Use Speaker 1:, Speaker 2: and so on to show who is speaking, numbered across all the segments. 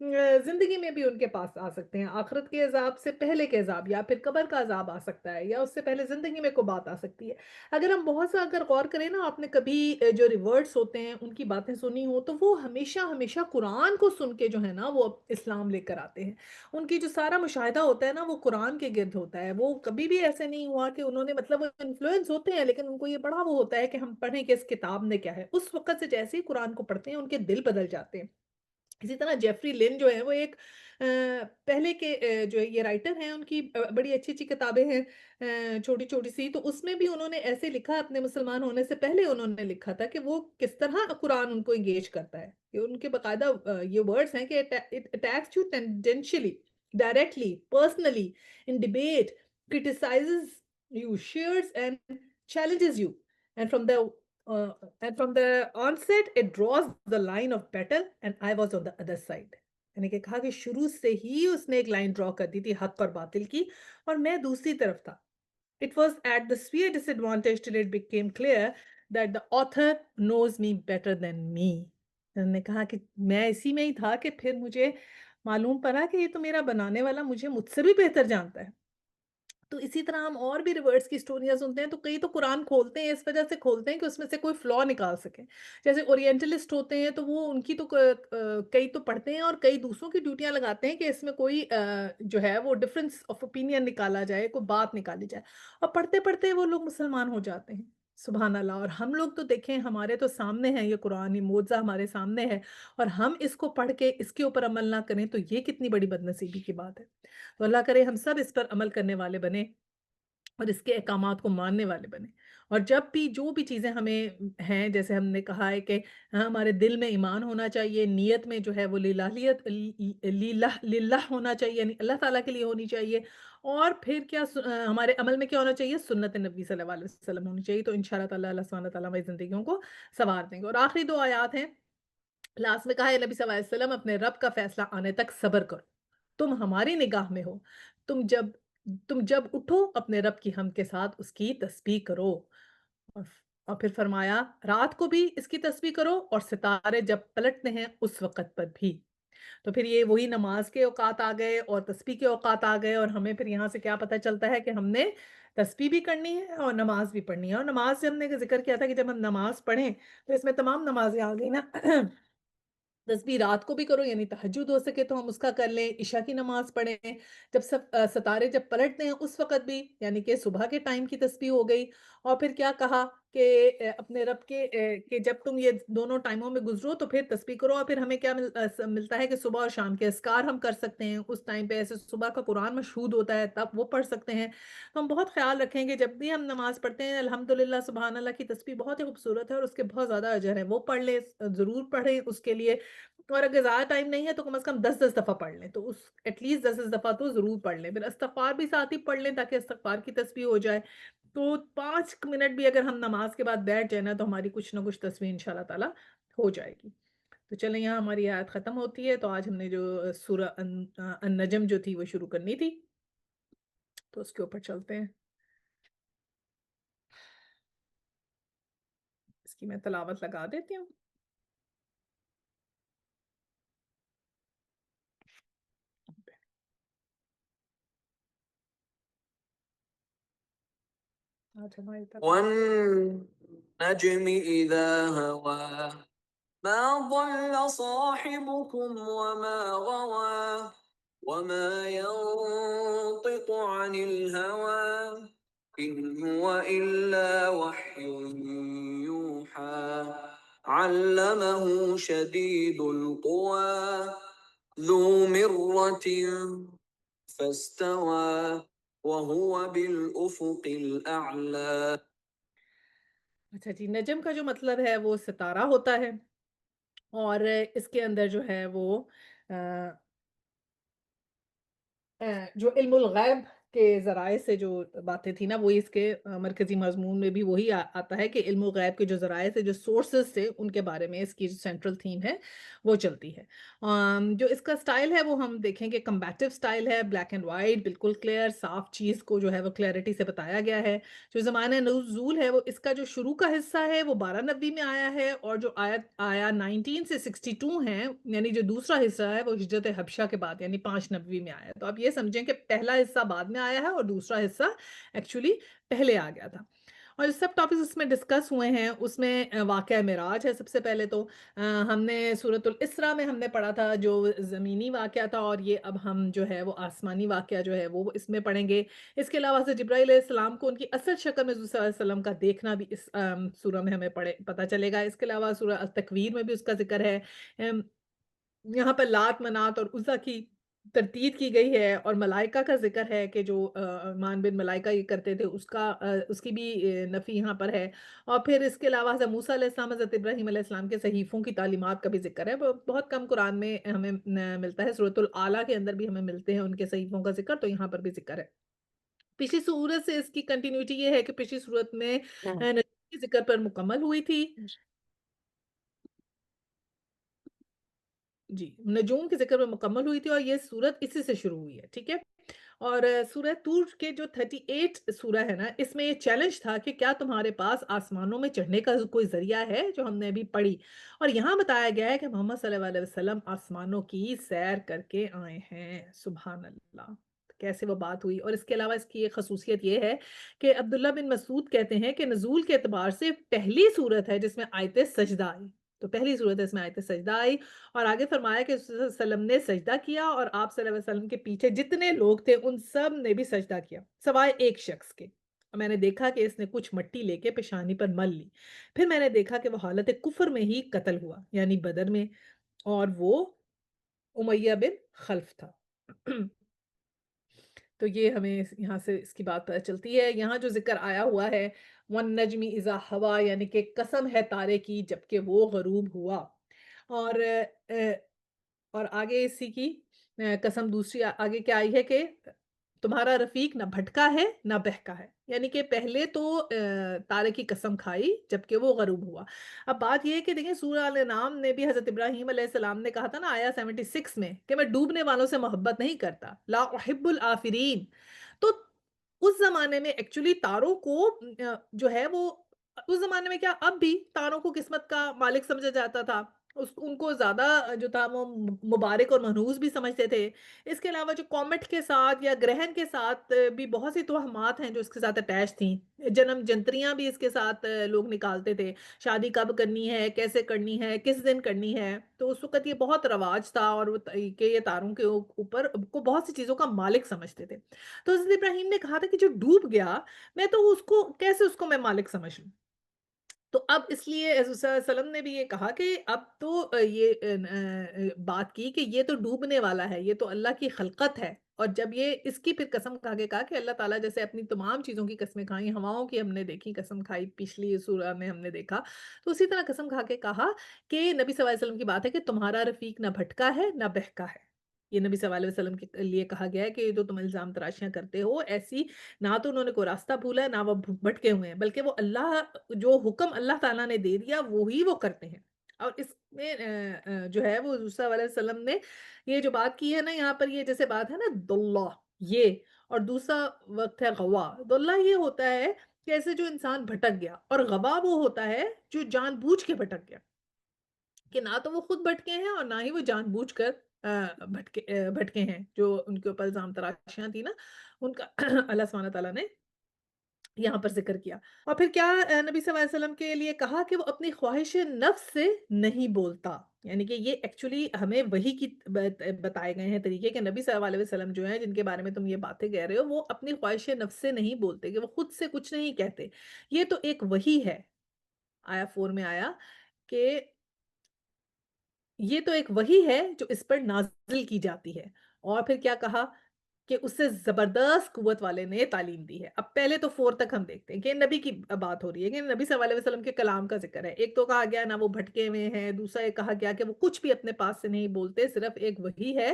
Speaker 1: زندگی میں بھی ان کے پاس آ سکتے ہیں، آخرت کے عذاب سے پہلے کے عذاب، یا پھر قبر کا عذاب آ سکتا ہے، یا اس سے پہلے زندگی میں کوئی بات آ سکتی ہے۔ اگر ہم بہت سا اگر غور کریں نا، آپ نے کبھی جو ریورٹس ہوتے ہیں ان کی باتیں سنی ہو، تو وہ ہمیشہ ہمیشہ قرآن کو سن کے جو ہے نا وہ اسلام لے کر آتے ہیں۔ ان کی جو سارا مشاہدہ ہوتا ہے نا وہ قرآن کے گرد ہوتا ہے، وہ کبھی بھی ایسے نہیں ہوا کہ انہوں نے مطلب وہ انفلوئنس ہوتے ہیں لیکن ان کو یہ بڑا وہ ہوتا ہے کہ ہم پڑھیں کہ اس کتاب میں کیا ہے، اس وقت سے جیسے ہی قرآن کو پڑھتے ہیں ان کے دل بدل جاتے ہیں۔ اسی طرح جیفری لن جو ہے وہ ایک پہلے کے جو یہ رائٹر ہیں، ان کی بڑی اچھی اچھی کتابیں ہیں چھوٹی چھوٹی سی، تو اس میں بھی انہوں نے ایسے لکھا، اپنے مسلمان ہونے سے پہلے انہوں نے لکھا تھا کہ وہ کس طرح قرآن ان کو انگیج کرتا ہے، کہ ان کے باقاعدہ یہ ورڈز ہیں کہ it attacks you tangentially, directly, personally, in debate, criticizes you, shares and challenges you, and from the uh, and from the onset it draws the line of battle and I was on the other side. یعنی کہ کہا کہ شروع سے ہی اس نے ایک line draw کر دی تھی حق اور باطل کی، اور میں دوسری طرف تھا۔ It was at the severe disadvantage till it became clear that the author knows me better than me. انہوں نے کہا کہ میں اسی میں ہی تھا کہ پھر مجھے معلوم پڑا کہ یہ تو میرا بنانے والا مجھے مجھ سے بھی بہتر جانتا ہے۔ تو اسی طرح ہم اور بھی ریورس کی اسٹوریاں سنتے ہیں، تو کئی تو قرآن کھولتے ہیں، اس وجہ سے کھولتے ہیں کہ اس میں سے کوئی فلا نکال سکیں۔ جیسے اورینٹلسٹ ہوتے ہیں تو وہ ان کی تو کئی تو پڑھتے ہیں اور کئی دوسروں کی ڈیوٹیاں لگاتے ہیں کہ اس میں کوئی جو ہے وہ ڈفرینس آف اوپینین نکالا جائے، کوئی بات نکالی جائے، اور پڑھتے پڑھتے وہ لوگ مسلمان ہو جاتے ہیں۔ سبحان اللہ۔ اور ہم لوگ تو دیکھیں، ہمارے تو سامنے ہے یہ قرآن، یہ معجزہ ہمارے سامنے ہے، اور ہم اس کو پڑھ کے اس کے اوپر عمل نہ کریں تو یہ کتنی بڑی بد نصیبی کی بات ہے۔ تو اللہ کرے ہم سب اس پر عمل کرنے والے بنیں اور اس کے احکامات کو ماننے والے بنیں، اور جب بھی جو بھی چیزیں ہمیں ہیں، جیسے ہم نے کہا ہے کہ ہمارے دل میں ایمان ہونا چاہیے، نیت میں جو ہے وہ للہیت للہ للہ ہونا چاہیے، یعنی اللہ تعالیٰ کے لیے ہونی چاہیے، اور پھر کیا ہمارے عمل میں کیا ہونا چاہیے، سنت نبی صلی اللہ علیہ وسلم ہونی چاہیے، تو انشاءاللہ تعالیٰ اللہ سبحانہ تعالیٰ ہماری زندگیوں کو سنوار دیں گے۔ اور آخری دو آیات ہیں، لاسٹ میں کہا ہے نبی صلی اللہ علیہ وسلم، اپنے رب کا فیصلہ آنے تک صبر کرو، تم ہماری نگاہ میں ہو، تم جب تم جب اٹھو اپنے رب کی حمد کے ساتھ اس کی تسبیح کرو، اور اور پھر فرمایا رات کو بھی اس کی تسبیح کرو اور ستارے جب پلٹتے ہیں اس وقت پر بھی۔ تو پھر یہ وہی نماز کے اوقات آ گئے اور تسبیح کے اوقات آ گئے، اور ہمیں پھر یہاں سے کیا پتہ چلتا ہے کہ ہم نے تسبیح بھی کرنی ہے اور نماز بھی پڑھنی ہے۔ اور نماز سے ہم نے ذکر کیا تھا کہ جب ہم نماز پڑھیں تو اس میں تمام نمازیں آ گئی نا۔ تسبیح رات کو بھی کرو، یعنی تہجد ہو سکے تو ہم اس کا کر لیں، عشاء کی نماز پڑھیں، جب سب ستارے جب پلٹتے ہیں اس وقت بھی، یعنی کہ صبح کے ٹائم کی تسبیح ہو گئی۔ اور پھر کیا کہا کہ اپنے رب کے کہ جب تم یہ دونوں ٹائموں میں گزرو تو پھر تسبیح کرو، اور پھر ہمیں کیا ملتا ہے کہ صبح اور شام کے اذکار ہم کر سکتے ہیں اس ٹائم پہ، ایسے صبح کا قرآن مشہود ہوتا ہے تب وہ پڑھ سکتے ہیں۔ تو ہم بہت خیال رکھیں کہ جب بھی ہم نماز پڑھتے ہیں، الحمدللہ سبحان اللہ کی تسبیح بہت ہی خوبصورت ہے اور اس کے بہت زیادہ اجر ہے، وہ پڑھ لیں، ضرور پڑھیں اس کے لیے۔ اور اگر زیادہ ٹائم نہیں ہے تو کم از کم 10 دفعہ پڑھ لیں، تو اس ایٹ لیسٹ 10 دفعہ تو ضرور پڑھ لیں، پھر استغفار بھی ساتھ ہی پڑھ لیں تاکہ استغفار کی تسبیح ہو جائے۔ تو 5 منٹ بھی اگر ہم نماز کے بعد بیٹھ جائیں نا تو ہماری کچھ نہ کچھ تسبیح انشاءاللہ تعالیٰ ہو جائے گی۔ تو چلیں، یہاں ہماری آیت ختم ہوتی ہے، تو آج ہم نے جو سورہ النجم جو تھی وہ شروع کرنی تھی، تو اس کے اوپر چلتے ہیں۔ اس کی میں تلاوت لگا دیتی ہوں۔ آج ہماری
Speaker 2: والنجم إذا هوى ما ضل صاحبكم وما غوى وما ينطق عن الهوى إن هو إلا وحي يوحى علمه شديد القوى ذو مرة فاستوى وهو بالأفق الأعلى۔
Speaker 1: اچھا جی، نجم کا جو مطلب ہے وہ ستارہ ہوتا ہے، اور اس کے اندر جو ہے وہ جو علم الغیب کے ذرائع سے جو باتیں تھی نا، وہی اس کے مرکزی مضمون میں بھی وہی آتا ہے کہ علم و غیب کے جو ذرائع سے جو سورسز تھے ان کے بارے میں اس کی جو سینٹرل تھیم ہے وہ چلتی ہے۔ جو اس کا سٹائل ہے وہ ہم دیکھیں کہ کمبیٹیو سٹائل ہے، بلیک اینڈ وائٹ، بالکل کلیئر، صاف چیز کو جو ہے وہ کلیئرٹی سے بتایا گیا ہے۔ جو زمانہ نزول ہے وہ اس کا جو شروع کا حصہ ہے وہ 12 نبی میں آیا ہے، اور جو آیت آیا 19 سے 62 ہیں، یعنی جو دوسرا حصہ ہے وہ ہجرت حبشہ کے بعد یعنی 5 نبوی میں آیا ہے۔ تو آپ یہ سمجھیں کہ پہلا حصہ بعد میں آیا ہے اور دوسرا حصہ ایکچولی پہلے آ گیا تھا۔ اور جو سب ٹاپکس اس میں ڈسکس ہوئے ہیں اس میں واقعہ معراج ہے سب سے پہلے تو۔ ہم نے سورۃ الاسراء میں ہم نے پڑھا تھا جو زمینی واقعہ تھا، اور یہ اب ہم جو ہے وہ آسمانی واقعہ جو ہے وہ اس میں پڑھیں گے۔ اس کے علاوہ حضرت جبرائیل علیہ السلام کو ان کی اصل شکل میں حضور صلی اللہ علیہ وسلم کا دیکھنا بھی اس سورہ میں ہمیں پتہ چلے گا۔ اس کے علاوہ سورہ التکویر میں بھی اس کا ذکر ہے۔ ام، یہاں پر لات منات اور عزا کی تردید کی گئی ہے، اور ملائکہ کا ذکر ہے کہ جو مان بن ملائکہ یہ کرتے تھے اس کی بھی نفی یہاں پر ہے۔ اور پھر اس کے علاوہ حضرت موسیٰ علیہ السلام، حضرت ابراہیم علیہ السلام کے صحیفوں کی تعلیمات کا بھی ذکر ہے۔ بہت کم قرآن میں ہمیں ملتا ہے، سورۃ الاعلیٰ کے اندر بھی ہمیں ملتے ہیں ان کے صحیفوں کا ذکر، تو یہاں پر بھی ذکر ہے۔ پچھلی سورت سے اس کی کنٹینیوٹی یہ ہے کہ پچھلی سورت میں نجوم کے ذکر پر مکمل ہوئی تھی۔ جی، نجوم کے ذکر میں مکمل ہوئی تھی، اور یہ سورت اسی سے شروع ہوئی ہے، ٹھیک ہے؟ اور سورہ طور کے جو 38 سورہ ہے نا، اس میں یہ چیلنج تھا کہ کیا تمہارے پاس آسمانوں میں چڑھنے کا کوئی ذریعہ ہے، جو ہم نے ابھی پڑھی۔ اور یہاں بتایا گیا ہے کہ محمد صلی اللہ علیہ وسلم آسمانوں کی سیر کر کے آئے ہیں، سبحان اللہ۔ کیسے وہ بات ہوئی؟ اور اس کے علاوہ اس کی ایک خصوصیت یہ ہے کہ عبداللہ بن مسعود کہتے ہیں کہ نزول کے اعتبار سے پہلی سورت ہے جس میں آیت سجدہ آئی۔ تو پہلی سورت ہے اس میں آیت سجدہ آئی، اور آگے فرمایا کہ صلی اللہ علیہ وسلم نے سجدہ کیا، اور آپ صلی اللہ علیہ وسلم کے پیچھے جتنے لوگ تھے ان سب نے بھی سجدہ کیا سوائے ایک شخص کے۔ اور میں نے دیکھا کہ اس نے کچھ مٹی لے کے پیشانی پر مل لی، پھر میں نے دیکھا کہ وہ حالت کفر میں ہی قتل ہوا، یعنی بدر میں، اور وہ امیہ بن خلف تھا۔ تو یہ ہمیں یہاں سے اس کی بات پتہ چلتی ہے۔ یہاں جو ذکر آیا ہوا ہے وَالنَّجْمِ إِذَا هَوَىٰ، یعنی کہ قسم ہے تارے کی جبکہ وہ غروب ہوا، اور اور آگے اسی کی قسم دوسری آگے کیا آئی ہے کہ تمہارا رفیق نہ بھٹکا ہے نہ بہکا ہے، یعنی کہ پہلے تو تارے کی قسم کھائی جبکہ وہ غروب ہوا۔ اب بات یہ ہے کہ دیکھیں سورہ الانعام نے بھی حضرت ابراہیم علیہ السلام نے کہا تھا نا آیا 76 میں کہ میں ڈوبنے والوں سے محبت نہیں کرتا، لا احب الآفرین۔ تو اس زمانے میں ایکچولی تاروں کو جو ہے وہ اس زمانے میں کیا اب بھی تاروں کو قسمت کا مالک سمجھا جاتا تھا، ان کو زیادہ جو تھا وہ مبارک اور منحوس بھی سمجھتے تھے۔ اس کے علاوہ جو کومٹ کے ساتھ یا گرہن کے ساتھ بھی بہت سی توہمات ہیں جو اس کے ساتھ اٹیچ تھیں۔ جنم جنتریاں بھی اس کے ساتھ لوگ نکالتے تھے، شادی کب کرنی ہے، کیسے کرنی ہے، کس دن کرنی ہے، تو اس وقت یہ بہت رواج تھا، اور کہ یہ تاروں کے اوپر کو بہت سی چیزوں کا مالک سمجھتے تھے۔ تو حضرت ابراہیم نے کہا تھا کہ جو ڈوب گیا میں تو اس کو کیسے اس کو میں مالک سمجھ لوں۔ تو اب اس لیے حضور صلی اللہ علیہ وسلم نے بھی یہ کہا کہ اب تو یہ بات کی کہ یہ تو ڈوبنے والا ہے، یہ تو اللہ کی خلقت ہے، اور جب یہ اس کی پھر قسم کھا کے کہا کہ اللہ تعالیٰ جیسے اپنی تمام چیزوں کی قسمیں کھائیں، ہواؤں کی ہم نے دیکھی قسم کھائی، پچھلی سورہ میں ہم نے دیکھا، تو اسی طرح قسم کھا کے کہا کہ نبی صلی اللہ علیہ وسلم کی بات ہے کہ تمہارا رفیق نہ بھٹکا ہے نہ بہکا ہے۔ یہ نبی صلی اللہ علیہ وسلم کے لیے کہا گیا ہے کہ جو تم الزام تراشیاں کرتے ہو ایسی، نہ تو انہوں نے کوئی راستہ بھولا ہے نہ وہ بھٹکے ہوئے ہیں، بلکہ وہ اللہ جو حکم اللہ تعالیٰ نے دے دیا وہی وہ کرتے ہیں۔ اور اس میں جو ہے وہ حضور صلی اللہ علیہ وسلم نے یہ جو بات کی ہے نا یہاں پر، یہ جیسے بات ہے نا دلہ یہ، اور دوسرا وقت ہے غوا۔ دلہ یہ ہوتا ہے کہ ایسے جو انسان بھٹک گیا، اور غوا وہ ہوتا ہے جو جان بوجھ کے بھٹک گیا، کہ نہ تو وہ خود بھٹکے ہیں اور نہ ہی وہ جان بوجھ کر بھٹکے ہیں، جو ان کے اوپر الزام تراشیاں تھی نا ان کا اللہ سبحانہ تعالیٰ نے یہاں پر ذکر کیا۔ اور پھر کیا نبی صلی اللہ علیہ وسلم کے لیے کہا کہ وہ اپنی خواہش نفس سے نہیں بولتا، یعنی کہ یہ ایکچولی ہمیں وہی کی بتائے گئے ہیں طریقے کہ نبی صلی اللہ علیہ وسلم جو ہیں جن کے بارے میں تم یہ باتیں کہہ رہے ہو وہ اپنی خواہش نفس سے نہیں بولتے، کہ وہ خود سے کچھ نہیں کہتے، یہ تو ایک وحی ہے۔ آیا 4 میں آیا کہ یہ تو ایک وحی ہے جو اس پر نازل کی جاتی ہے۔ اور پھر کیا کہا کہ اس سے زبردست قوت والے نے تعلیم دی ہے. اب پہلے تو 4 تک ہم دیکھتے ہیں کہ نبی کی بات ہو رہی ہے کہ نبی صلی اللہ علیہ وسلم کے کلام کا ذکر ہے. ایک تو کہا گیا نہ وہ بھٹکے ہوئے ہیں، دوسرا یہ کہا گیا کہ وہ کچھ بھی اپنے پاس سے نہیں بولتے، صرف ایک وحی ہے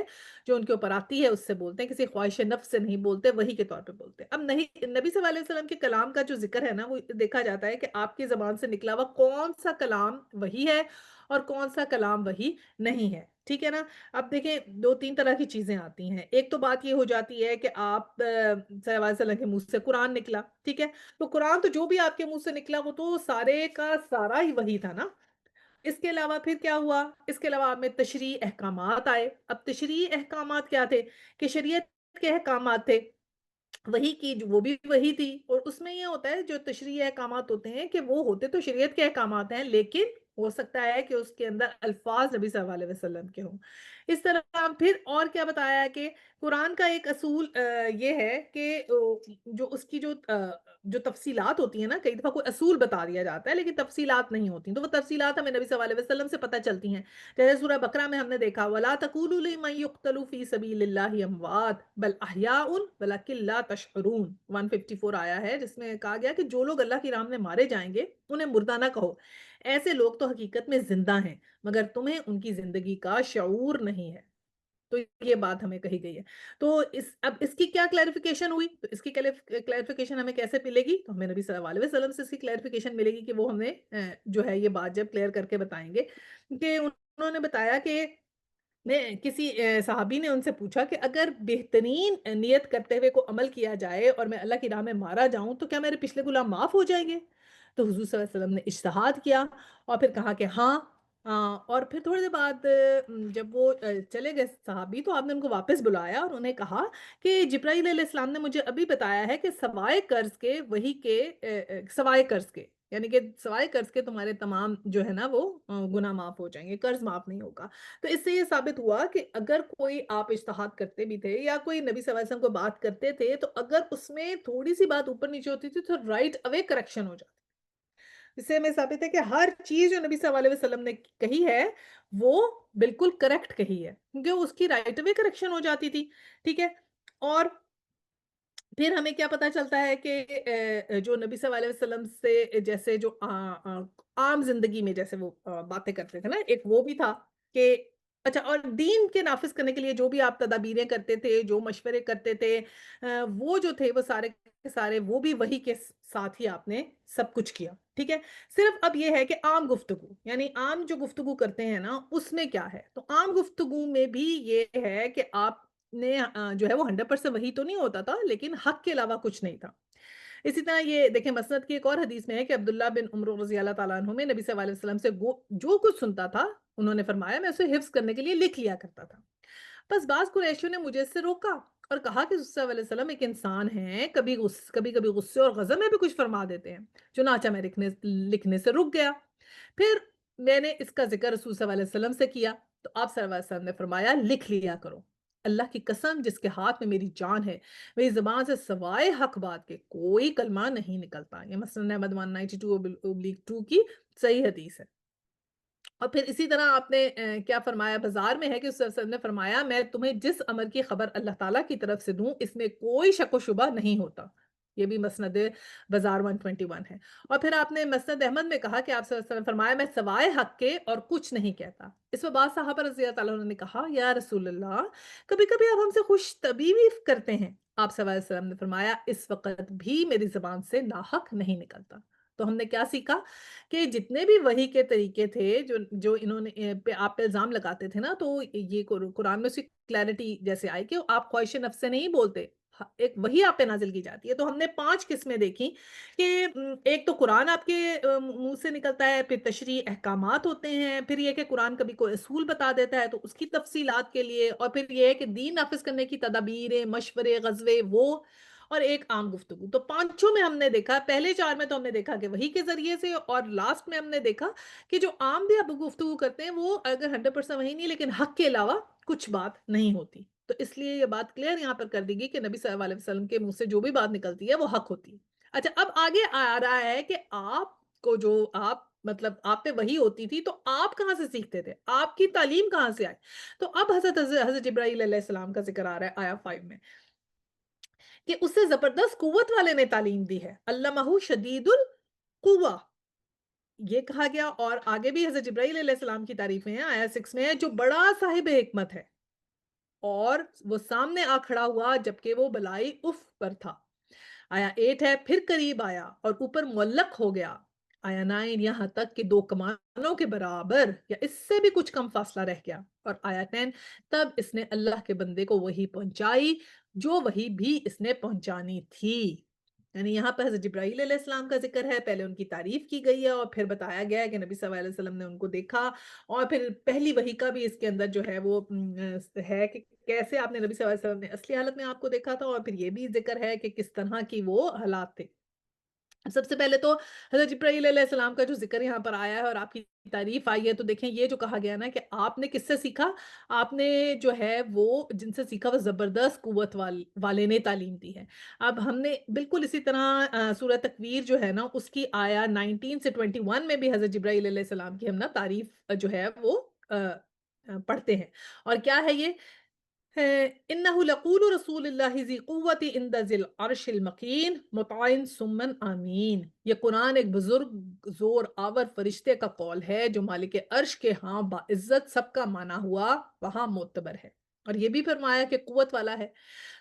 Speaker 1: جو ان کے اوپر آتی ہے اس سے بولتے ہیں، کسی خواہش نفس سے نہیں بولتے، وحی کے طور پہ بولتے ہیں. اب نہیں، نبی صلی اللہ علیہ وسلم کے کلام کا جو ذکر ہے نا وہ دیکھا جاتا ہے کہ آپ کی زبان سے نکلا ہوا کون سا کلام وحی ہے اور کون سا کلام وحی نہیں ہے. ٹھیک ہے نا. اب دیکھیں 2 3 طرح کی چیزیں آتی ہیں. ایک تو بات یہ ہو جاتی ہے کہ آپ صلی اللہ علیہ وسلم کے منہ سے قرآن نکلا. ٹھیک ہے. تو قرآن تو جو بھی آپ کے منہ سے نکلا وہ تو سارے کا سارا ہی وہی تھا نا. اس کے علاوہ پھر کیا ہوا؟ اس کے علاوہ آپ میں تشریع احکامات آئے. اب تشریع احکامات کیا تھے؟ کہ شریعت کے احکامات تھے. وہی کی وہ بھی وہی تھی. اور اس میں یہ ہوتا ہے جو تشریعی احکامات ہوتے ہیں کہ وہ ہوتے تو شریعت کے احکامات ہیں، لیکن ہو سکتا ہے کہ اس کے اندر الفاظ نبی صلی اللہ علیہ وسلم کے ہوں. اس طرح پھر اور کیا بتایا ہے کہ قرآن کا ایک اصول یہ ہے کہ جو اس کی جو تفصیلات ہوتی ہیں نا، کئی دفعہ کوئی اصول بتا دیا جاتا ہے لیکن تفصیلات نہیں ہوتی، تو وہ تفصیلات ہمیں نبی صلی اللہ علیہ وسلم سے پتہ چلتی ہیں. جیسے سورہ بقرہ میں ہم نے دیکھا وَلَا تَقُولُوا لِمَن يُقْتَلُ فِي سَبِيلِ اللَّهِ أَمْوَاتٌ بَلْ أَحْيَاءٌ وَلَكِن لَا تَشْعُرُونَ. 154 آیا ہے جس میں کہا گیا کہ جو لوگ اللہ کی راہ میں مارے جائیں گے انہیں مردہ نہ کہو، ایسے لوگ تو حقیقت میں زندہ ہیں مگر تمہیں ان کی زندگی کا شعور نہیں ہے. تو یہ بات ہمیں کہی گئی ہے. تو اب اس کی کیا کلیریفیکیشن ہوئی؟ تو اس کی کلیریفیکیشن ہمیں کیسے ملے گی؟ تو ہمیں نبی صلی اللہ علیہ وسلم سے اس کی کلیریفیکیشن ملے گی کہ وہ ہمیں جو ہے یہ بات جب کلیئر کر کے بتائیں گے کہ انہوں نے بتایا کہ کسی صحابی نے ان سے پوچھا کہ اگر بہترین نیت کرتے ہوئے کو عمل کیا جائے اور میں اللہ کی راہ میں مارا جاؤں تو کیا میرے پچھلے گناہ معاف ہو جائیں گے؟ تو حضور صلی اللہ علیہ وسلم نے اجتہاد کیا اور پھر کہا کہ ہاں. اور پھر تھوڑی دیر بعد جب وہ چلے گئے صحابی تو آپ نے ان کو واپس بلایا اور انہیں کہا کہ جبرائیل علیہ السلام نے مجھے ابھی بتایا ہے کہ سوائے قرض کے وہی کے سوائے قرض کے یعنی کہ سوائے قرض کے تمہارے تمام جو ہے نا وہ گناہ معاف ہو جائیں گے، قرض معاف نہیں ہوگا. تو اس سے یہ ثابت ہوا کہ اگر کوئی آپ اجتہاد کرتے بھی تھے یا کوئی نبی صلی اللہ علیہ وسلم کو بات کرتے تھے تو اگر اس میں تھوڑی سی بات اوپر نیچے ہوتی تھی تو رائٹ اوے کریکشن ہو جاتی. اس سے ہمیں ثابت ہے کہ ہر چیز جو نبی صلی اللہ علیہ وسلم نے کہی ہے وہ بالکل کریکٹ کہی ہے کیونکہ اس کی رائٹ اوے کریکشن ہو جاتی تھی. ٹھیک ہے. اور پھر ہمیں کیا پتا چلتا ہے کہ جو نبی صلی اللہ علیہ وسلم سے جیسے جو عام زندگی میں جیسے وہ باتیں کرتے تھے نا، ایک وہ بھی تھا کہ اچھا، اور دین کے نافذ کرنے کے لیے جو بھی آپ تدابیریں کرتے تھے، جو مشورے کرتے تھے، وہ جو تھے وہ سارے کے سارے وہ بھی وہی کے ساتھ ہی آپ نے سب کچھ کیا. ٹھیک ہے. صرف اب یہ ہے کہ عام گفتگو یعنی عام جو گفتگو کرتے ہیں نا اس میں کیا ہے، تو عام گفتگو میں بھی یہ ہے کہ آپ نے جو ہے وہ 100% وہی تو نہیں ہوتا تھا لیکن حق کے علاوہ کچھ نہیں تھا. اسی طرح یہ دیکھیں مسند کی ایک اور حدیث میں ہے کہ عبداللہ بن عمر رضی اللہ تعالیٰ عنہ میں نبی صلی اللہ علیہ وسلم سے جو کچھ سنتا تھا انہوں نے فرمایا میں اسے حفظ کرنے کے لیے لکھ لیا کرتا تھا. بس بعض قریشیوں نے مجھے اس سے روکا اور کہا کہ صلی اللہ علیہ وسلم ایک انسان ہیں، کبھی کبھی غصے اور غضب میں بھی کچھ فرما دیتے ہیں. چنانچہ میں لکھنے سے رک گیا. پھر میں نے اس کا ذکر رسول صلی اللہ علیہ وسلم سے کیا تو آپ صلی اللہ علیہ وسلم نے فرمایا لکھ لیا کرو. اللہ کی قسم جس کے ہاتھ میں میری جان ہے میری زبان سے سوائے حق بات کے کوئی کلمہ نہیں نکلتا. یہ مسند احمد 192/2 کی صحیح حدیث ہے. اور پھر اسی طرح آپ نے کیا فرمایا بازار میں ہے کہ اس نے فرمایا میں تمہیں جس امر کی خبر اللہ تعالیٰ کی طرف سے دوں اس میں کوئی شک و شبہ نہیں ہوتا. یہ بھی مسند بازار 121 ہے. اور پھر آپ نے مسند احمد میں کہا کہ آپ صلی اللہ علیہ وسلم فرمایا میں سوائے حق کے اور کچھ نہیں کہتا. اس میں بعض صحابہ رضی اللہ تعالیٰ عنہ نے کہا یا رسول اللہ کبھی کبھی آپ ہم سے خوش طبیعی کرتے ہیں. آپ صلی اللہ علیہ وسلم نے فرمایا اس وقت بھی میری زبان سے ناحق نہیں نکلتا. تو ہم نے کیا سیکھا کہ جتنے بھی وحی کے طریقے تھے جو انہوں نے آپ پہ الزام لگاتے تھے نا، تو یہ قرآن میں اس کی کلیرٹی جیسے آئی کہ آپ خواہش نفس سے نہیں بولتے، ایک وحی آپ پہ نازل کی جاتی ہے. تو ہم نے 5 قسمیں دیکھی کہ ایک تو قرآن آپ کے منہ سے نکلتا ہے، پھر تشریع احکامات ہوتے ہیں، پھر یہ کہ قرآن کبھی کوئی اصول بتا دیتا ہے تو اس کی تفصیلات کے لیے، اور پھر یہ ہے کہ دین نافذ کرنے کی تدابیریں، مشورے، غزوے وہ، اور ایک عام گفتگو. تو پانچوں میں ہم نے دیکھا، پہلے 4 میں تو ہم نے دیکھا کہ وہی کے ذریعے سے، اور لاسٹ میں ہم نے دیکھا کہ جو عام بھی اب گفتگو کرتے ہیں وہ اگر 100% وہی نہیں لیکن حق کے علاوہ کچھ بات نہیں ہوتی. تو اس لیے یہ بات کلیئر یہاں پر کر دی گئی کہ نبی صلی اللہ علیہ وسلم کے منہ سے جو بھی بات نکلتی ہے وہ حق ہوتی ہے. اچھا، اب آگے آ رہا ہے کہ آپ کو جو آپ مطلب آپ پہ وہی ہوتی تھی تو آپ کہاں سے سیکھتے تھے، آپ کی تعلیم کہاں سے آئی؟ تو اب حضرت جبرائیل علیہ السلام کا ذکر آ رہا ہے آیا 5 میں کہ اسے زبردست قوت والے نے تعلیم دی ہے، علمہ شدید القوا یہ کہا گیا، اور آگے بھی حضرت جبرائیل علیہ السلام کی تعریفیں ہیں، آیا 6 میں ہے، جو بڑا صاحب حکمت ہے اور وہ سامنے آ کھڑا ہوا جبکہ وہ بلائی اف پر تھا۔ آیا 8 ہے، پھر قریب آیا اور اوپر معلق ہو گیا۔ آیا 9 یہاں تک کہ 2 کمانوں کے برابر یا اس سے بھی کچھ کم فاصلہ رہ گیا۔ اور آیا 10 تب اس نے اللہ کے بندے کو وحی پہنچائی جو وحی بھی اس نے پہنچانی تھی۔ یعنی یہاں پہ حضرت جبرائیل علیہ السلام کا ذکر ہے، پہلے ان کی تعریف کی گئی ہے اور پھر بتایا گیا ہے کہ نبی صلی اللہ علیہ وسلم نے ان کو دیکھا، اور پھر پہلی وحی کا بھی اس کے اندر جو ہے وہ ہے کہ کیسے آپ نے نبی صلی اللہ علیہ وسلم نے اصلی حالت میں آپ کو دیکھا تھا، اور پھر یہ بھی ذکر ہے کہ کس طرح کی وہ حالات تھے۔ سب سے پہلے تو حضرت جبرائیل علیہ السلام کا جو ذکر یہاں پر آیا ہے اور آپ کی تعریف آئی ہے، تو دیکھیں یہ جو کہا گیا نا کہ آپ نے کس سے سیکھا، آپ نے جو ہے وہ جن سے سیکھا وہ زبردست قوت والے نے تعلیم دی ہے۔ اب ہم نے بالکل اسی طرح سورہ تکویر جو ہے نا اس کی آیا 19 سے 21 میں بھی حضرت جبرائیل علیہ السلام کی ہم نا تعریف جو ہے وہ پڑھتے ہیں، اور کیا ہے یہ إنه لقول رسول اللہ ذی قوت عند ذی العرش المقین مطاع ثم آمین۔ یہ قرآن ایک بزرگ زور آور فرشتے کا قول ہے جو مالک عرش کے ہاں باعزت سب کا مانا ہوا وہاں معتبر ہے، اور یہ بھی فرمایا کہ قوت والا ہے۔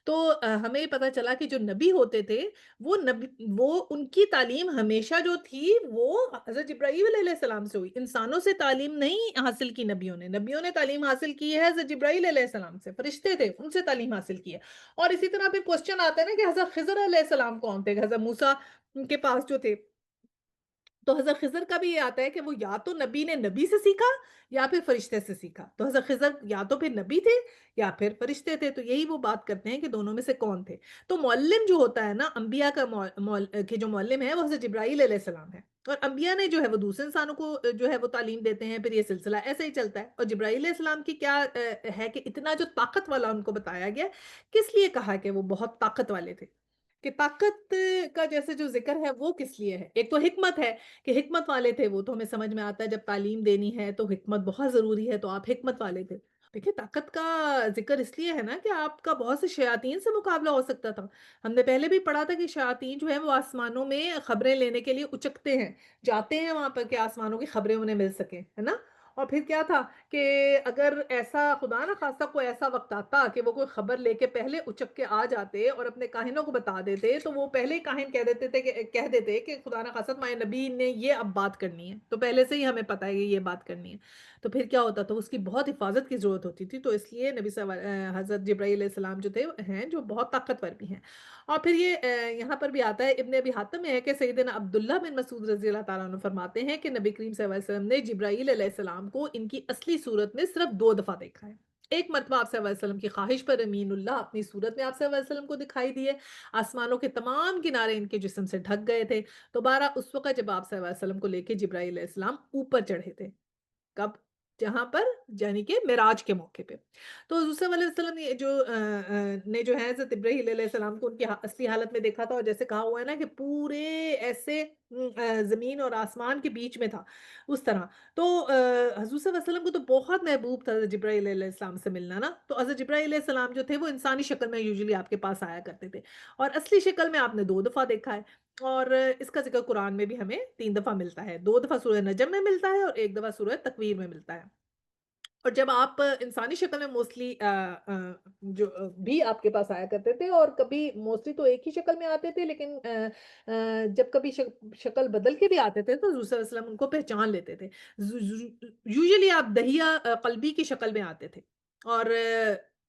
Speaker 1: تو ہمیں پتہ چلا کہ جو نبی ہوتے تھے وہ ان کی تعلیم ہمیشہ جو تھی وہ حضرت جبرائیل علیہ السلام سے ہوئی، انسانوں سے تعلیم نہیں حاصل کی نبیوں نے تعلیم حاصل کی ہے حضرت جبرائیل علیہ السلام سے، فرشتے تھے ان سے تعلیم حاصل کی ہے۔ اور اسی طرح پھر کوسچن آتا ہے نا کہ حضرت خضر علیہ السلام کون تھے، حضرت موسیٰ کے پاس جو تھے، تو حضرت خضر کا بھی یہ آتا ہے کہ وہ یا تو نبی نے نبی سے سیکھا یا پھر فرشتے سے سیکھا، تو حضرت خضر یا تو پھر نبی تھے یا پھر فرشتے تھے، تو یہی وہ بات کرتے ہیں کہ دونوں میں سے کون تھے۔ تو معلم جو ہوتا ہے نا انبیاء کا کہ جو معلم ہے وہ حضرت جبرائیل علیہ السلام ہے، اور انبیاء نے جو ہے وہ دوسرے انسانوں کو جو ہے وہ تعلیم دیتے ہیں، پھر یہ سلسلہ ایسے ہی چلتا ہے۔ اور جبرائیل علیہ السلام کی کیا ہے کہ اتنا جو طاقت والا ان کو بتایا گیا، کس لیے کہا کہ وہ بہت طاقت والے تھے، کہ طاقت کا جیسے جو ذکر ہے وہ کس لیے ہے، ایک تو حکمت ہے کہ حکمت والے تھے، وہ تو ہمیں سمجھ میں آتا ہے جب تعلیم دینی ہے تو حکمت بہت ضروری ہے، تو آپ حکمت والے تھے۔ دیکھیں طاقت کا ذکر اس لیے ہے نا کہ آپ کا بہت سے شیاطین سے مقابلہ ہو سکتا تھا۔ ہم نے پہلے بھی پڑھا تھا کہ شیاطین جو ہے وہ آسمانوں میں خبریں لینے کے لیے اچکتے ہیں، جاتے ہیں وہاں پر کہ آسمانوں کی خبریں انہیں مل سکیں، ہے نا؟ اور پھر کیا تھا کہ اگر ایسا خدا نہ خواستہ کوئی ایسا وقت آتا کہ وہ کوئی خبر لے کے پہلے اچک کے آ جاتے اور اپنے کاہنوں کو بتا دیتے، تو وہ پہلے ہی کاہن کہہ دیتے کہ خدا نہ خواستہ ہمارے نبی نے یہ اب بات کرنی ہے، تو پہلے سے ہی ہمیں پتہ ہے کہ یہ بات کرنی ہے، تو پھر کیا ہوتا تھا اس کی بہت حفاظت کی ضرورت ہوتی تھی، تو اس لیے حضرت جبرائیل علیہ السلام جو تھے ہیں جو بہت طاقتور بھی ہیں۔ اور پھر یہ یہاں پر بھی آتا ہے ابن ابی حاتم میں ہے کہ سیدنا عبداللہ بن مسعود رضی اللہ تعالیٰ عنہ فرماتے ہیں کہ نبی کریم صلی اللہ علیہ وسلم نے جبرائیل علیہ السلام کو ان کی اصلی صورت میں صرف 2 دفعہ دیکھا ہے۔ ایک مرتبہ آپ صلی اللہ علیہ وسلم کی خواہش پر امین اللہ اپنی صورت میں آپ صلی اللہ علیہ وسلم کو دکھائی دیے، آسمانوں کے تمام کنارے ان کے جسم سے ڈھک گئے تھے، دوبارہ اس وقت جب آپ صلی اللہ علیہ وسلم کو لے کے جبرائیل علیہ السلام اوپر چڑھے تھے، کب؟ جہاں پر یعنی کہ معراج کے موقع پہ۔ تو حضور صلی اللہ علیہ وسلم نے جو ہے حضرت ابراہیل علیہ السلام کو ان کی اصلی حالت میں دیکھا تھا، اور جیسے کہا ہوا ہے نا کہ پورے ایسے زمین اور آسمان کے بیچ میں تھا اس طرح۔ تو حضور صلی اللہ علیہ وسلم کو تو بہت محبوب تھا حضرت جبرائیل علیہ السلام سے ملنا نا، تو حضرت جبرائیل علیہ السلام جو تھے وہ انسانی شکل میں یوزلی آپ کے پاس آیا کرتے تھے، اور اصلی شکل میں آپ نے 2 دفعہ دیکھا ہے، اور اس کا ذکر قرآن میں بھی ہمیں 3 دفعہ ملتا ہے، 2 دفعہ سورہ نجم میں ملتا ہے اور 1 دفعہ سورہ تکویر میں ملتا ہے۔ اور جب آپ انسانی شکل میں موسٹلی جو بھی آپ کے پاس آیا کرتے تھے، اور کبھی موسٹلی تو ایک ہی شکل میں آتے تھے، لیکن جب کبھی شکل بدل کے بھی آتے تھے تو حضور صلی اللہ علیہ وسلم ان کو پہچان لیتے تھے۔ یوزلی آپ دہیہ قلبی کی شکل میں آتے تھے، اور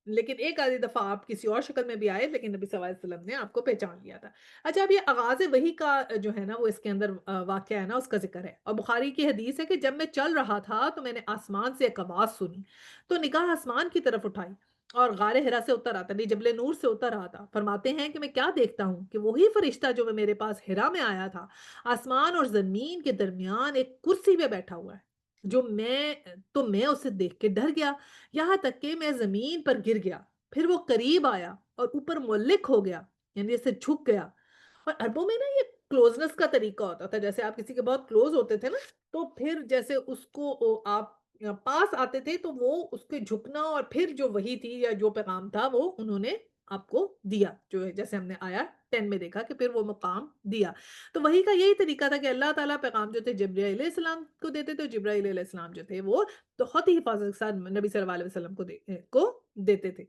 Speaker 1: لیکن ایک آدھی دفعہ آپ کسی اور شکل میں بھی آئے، لیکن نبی صلی اللہ علیہ وسلم نے آپ کو پہچان لیا تھا۔ اچھا، اب یہ آغاز وحی کا جو ہے نا وہ اس کے اندر واقعہ ہے نا اس کا ذکر ہے، اور بخاری کی حدیث ہے کہ جب میں چل رہا تھا تو میں نے آسمان سے ایک آواز سنی، تو نگاہ آسمان کی طرف اٹھائی اور غار ہرا سے اتر آتا نہیں جبل نور سے اتر رہا تھا، فرماتے ہیں کہ میں کیا دیکھتا ہوں کہ وہی فرشتہ جو میرے پاس ہرا میں آیا تھا، آسمان اور زمین کے درمیان ایک کرسی پہ بیٹھا ہوا ہے، میں اسے دیکھ کے ڈر گیا، یہاں تک کہ میں زمین پر گر گیا، پھر وہ قریب آیا اور اوپر معلق ہو گیا، یعنی اسے جھک گیا۔ اور عربوں میں نا یہ کلوزنس کا طریقہ ہوتا تھا، جیسے آپ کسی کے بہت کلوز ہوتے تھے نا، تو پھر جیسے اس کو آپ پاس آتے تھے تو وہ اس کے جھکنا اور پھر جو وہی تھی یا جو پیغام تھا وہ انہوں نے آپ کو دیا، جو ہے جیسے ہم نے آیا 10 میں دیکھا کہ پھر وہ مقام دیا۔ تو وحی کا یہی طریقہ تھا کہ اللہ تعالیٰ پیغام جو تھے جبرائیل علیہ السلام کو دیتے تھے، جبرائیل علیہ السلام جو تھے وہ بہت ہی حفاظت کے ساتھ نبی صلی اللہ علیہ وسلم کو دیتے تھے۔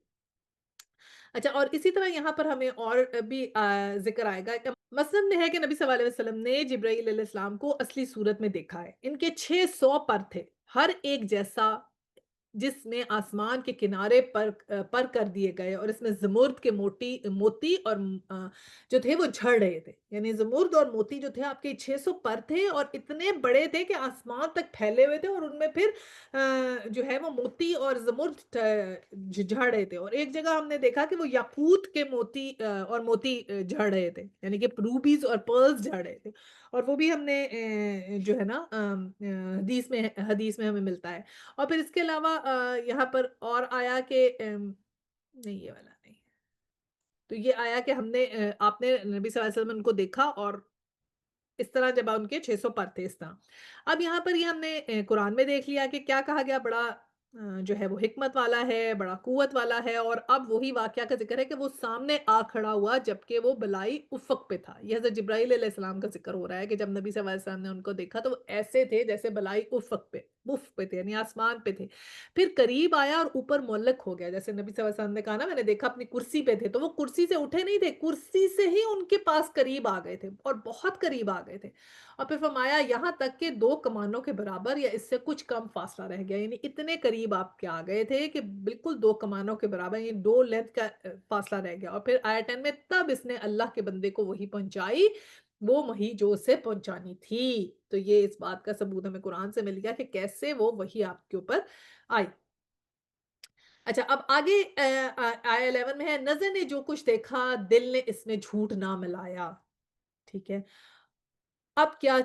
Speaker 1: اچھا، اور اسی طرح یہاں پر ہمیں اور بھی ذکر آئے گا کہ مسلم میں ہے کہ نبی صلی اللہ علیہ وسلم نے جبرائیل علیہ السلام کو اصلی صورت میں دیکھا ہے۔ ان کے 600 پر تھے، ہر ایک جیسا، جس میں آسمان کے کنارے پر کر دیے گئے، اور اس میں زمرد کے موتی اور جو تھے وہ جھڑ رہے تھے، یعنی زمرد اور موتی جو تھے آپ کے 600 پر تھے اور اتنے بڑے تھے کہ آسمان تک پھیلے ہوئے تھے، اور ان میں پھر جو ہے وہ موتی اور زمرد جھڑ رہے تھے، اور ایک جگہ ہم نے دیکھا کہ وہ یاقوت کے موتی اور موتی جھڑ رہے تھے، یعنی کہ روبیز اور پرلز جھڑ رہے تھے، اور وہ بھی ہم نے جو ہے نا حدیث میں ہمیں ملتا ہے۔ اور پھر اس کے علاوہ یہاں پر اور آیا کہ نہیں، یہ والا نہیں، تو یہ آیا کہ ہم نے آپ نے نبی صلی اللہ علیہ وسلم ان کو دیکھا، اور اس طرح جب ان کے 600 پر تھے اس طرح۔ اب یہاں پر یہ ہم نے قرآن میں دیکھ لیا کہ کیا کہا گیا، بڑا جو ہے وہ حکمت والا ہے، بڑا قوت والا ہے، اور اب وہی واقعہ کا ذکر ہے کہ وہ سامنے آ کھڑا ہوا جبکہ وہ بلائی افق پہ تھا۔ یہ حضرت جبرائیل علیہ السلام کا ذکر ہو رہا ہے کہ جب نبی صلی اللہ علیہ وسلم نے ان کو دیکھا تو وہ ایسے تھے جیسے بلائی افق پہ تھے، یعنی آسمان پہ تھے، پھر قریب آیا اور اوپر معلق ہو گیا، جیسے نبی صلی اللہ علیہ وسلم نے کہا نا میں نے دیکھا اپنی کرسی پہ تھے، تو وہ کرسی سے اٹھے نہیں تھے، کرسی سے ہی ان کے پاس قریب آ گئے تھے، اور بہت قریب آ گئے تھے، اور پھر فرمایا یہاں تک کہ 2 کمانوں کے برابر یا اس سے کچھ کم فاصلہ رہ گیا، یعنی اتنے قریب آپ کے آ گئے تھے کہ بالکل 2 کمانوں کے برابر، یعنی 2 لینتھ کا فاصلہ رہ گیا۔ اور پھر آیت 10 میں تب اس نے اللہ کے بندے کو وہی پہنچائی، وہ وہی جو اسے پہنچانی تھی۔ تو یہ اس بات کا ثبوت ہمیں قرآن سے مل گیا کہ کیسے وہ وہی آپ کے اوپر آئی۔ اچھا، اب آگے آیا 11 میں ہے، نظر نے جو کچھ دیکھا دل نے اس میں جھوٹ نہ ملایا، ٹھیک ہے؟ اب کیا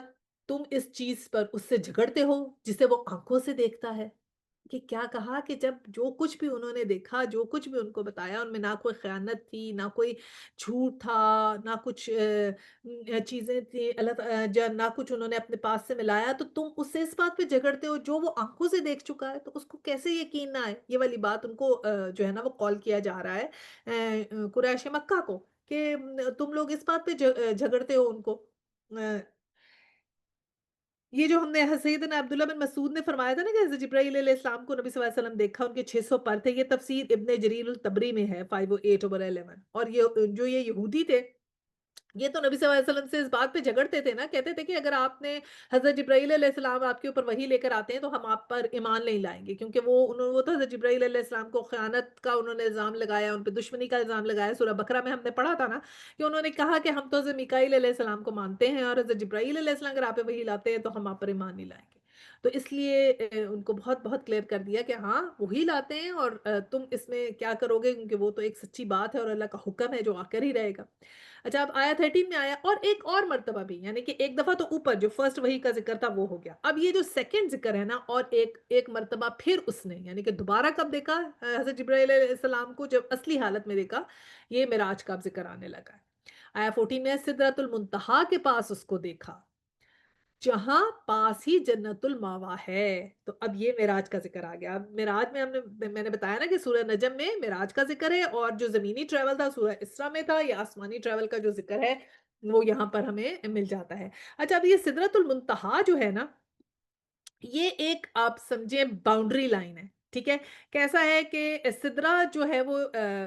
Speaker 1: تم اس چیز پر اس سے جھگڑتے ہو جسے وہ آنکھوں سے دیکھتا ہے؟ کہ کیا کہا کہ جب جو کچھ بھی انہوں نے دیکھا، جو کچھ بھی ان کو بتایا، ان میں نہ کوئی خیانت تھی، نہ کوئی جھوٹ تھا، نہ کچھ چیزیں تھیں نہ کچھ انہوں نے اپنے پاس سے ملایا، تو تم اس سے اس بات پہ جھگڑتے ہو جو وہ آنکھوں سے دیکھ چکا ہے، تو اس کو کیسے یقین نہ آئے؟ یہ والی بات ان کو جو ہے نا وہ کال کیا جا رہا ہے قریش مکہ کو، کہ تم لوگ اس بات پہ جھگڑتے ہو ان کو۔ یہ جو ہم نے سیدنا عبداللہ بن مسعود نے فرمایا تھا نا کہ حضرت جبرائیل علیہ السلام کو نبی صلی اللہ علیہ وسلم دیکھا، ان کے 600 پر تھے، یہ تفسیر ابن جریر الطبری میں ہے 508/11، اور یہ جو یہ یہودی تھے، یہ تو نبی صلی اللہ علیہ وسلم سے اس بات پہ جھگڑتے تھے نا، کہتے تھے کہ اگر آپ نے حضرت جبرائیل علیہ السلام آپ کے اوپر وحی لے کر آتے ہیں تو ہم آپ پر ایمان نہیں لائیں گے، کیونکہ وہ تو حضرت جبرائیل علیہ السلام کو خیانت کا انہوں نے الزام لگایا، ان پہ دشمنی کا الزام لگایا۔ سورہ بقرہ میں ہم نے پڑھا تھا نا کہ انہوں نے کہا کہ ہم تو حضرت میکائیل علیہ السلام کو مانتے ہیں، اور حضرت جبرائیل علیہ السلام اگر آپ پہ وحی لاتے ہیں تو ہم آپ پر ایمان نہیں لائیں گے۔ تو اس لیے ان کو بہت بہت کلیئر کر دیا کہ ہاں وہی لاتے ہیں، اور تم اس میں کیا کرو گے، کیونکہ وہ تو ایک سچی بات ہے اور اللہ کا حکم ہے جو آ کر ہی رہے گا۔ اچھا، اب آیا 13 میں آیا، اور ایک اور مرتبہ بھی، یعنی کہ ایک دفعہ تو اوپر جو فرسٹ وہی کا ذکر تھا وہ ہو گیا، اب یہ جو سیکنڈ ذکر ہے نا، اور ایک مرتبہ پھر اس نے، یعنی کہ دوبارہ کب دیکھا حضرت جبرائیل علیہ السلام کو، جب اصلی حالت میں دیکھا، یہ معراج کا اب ذکر آنے لگا ہے۔ آیا 14 میں، سدرۃ المنتہا کے پاس اس کو دیکھا، جہاں پاس ہی جنت الماوا ہے۔ تو اب یہ معراج کا ذکر آ گیا۔ اب معراج میں میں نے بتایا نا کہ سورہ نجم میں معراج کا ذکر ہے، اور جو زمینی ٹریول تھا سورہ اسراء میں تھا، یا آسمانی ٹریول کا جو ذکر ہے وہ یہاں پر ہمیں مل جاتا ہے۔ اچھا، اب یہ سدرۃ المنتہا جو ہے نا، یہ ایک آپ سمجھیں باؤنڈری لائن ہے، ٹھیک ہے؟ کیسا ہے کہ سدرا جو ہے وہ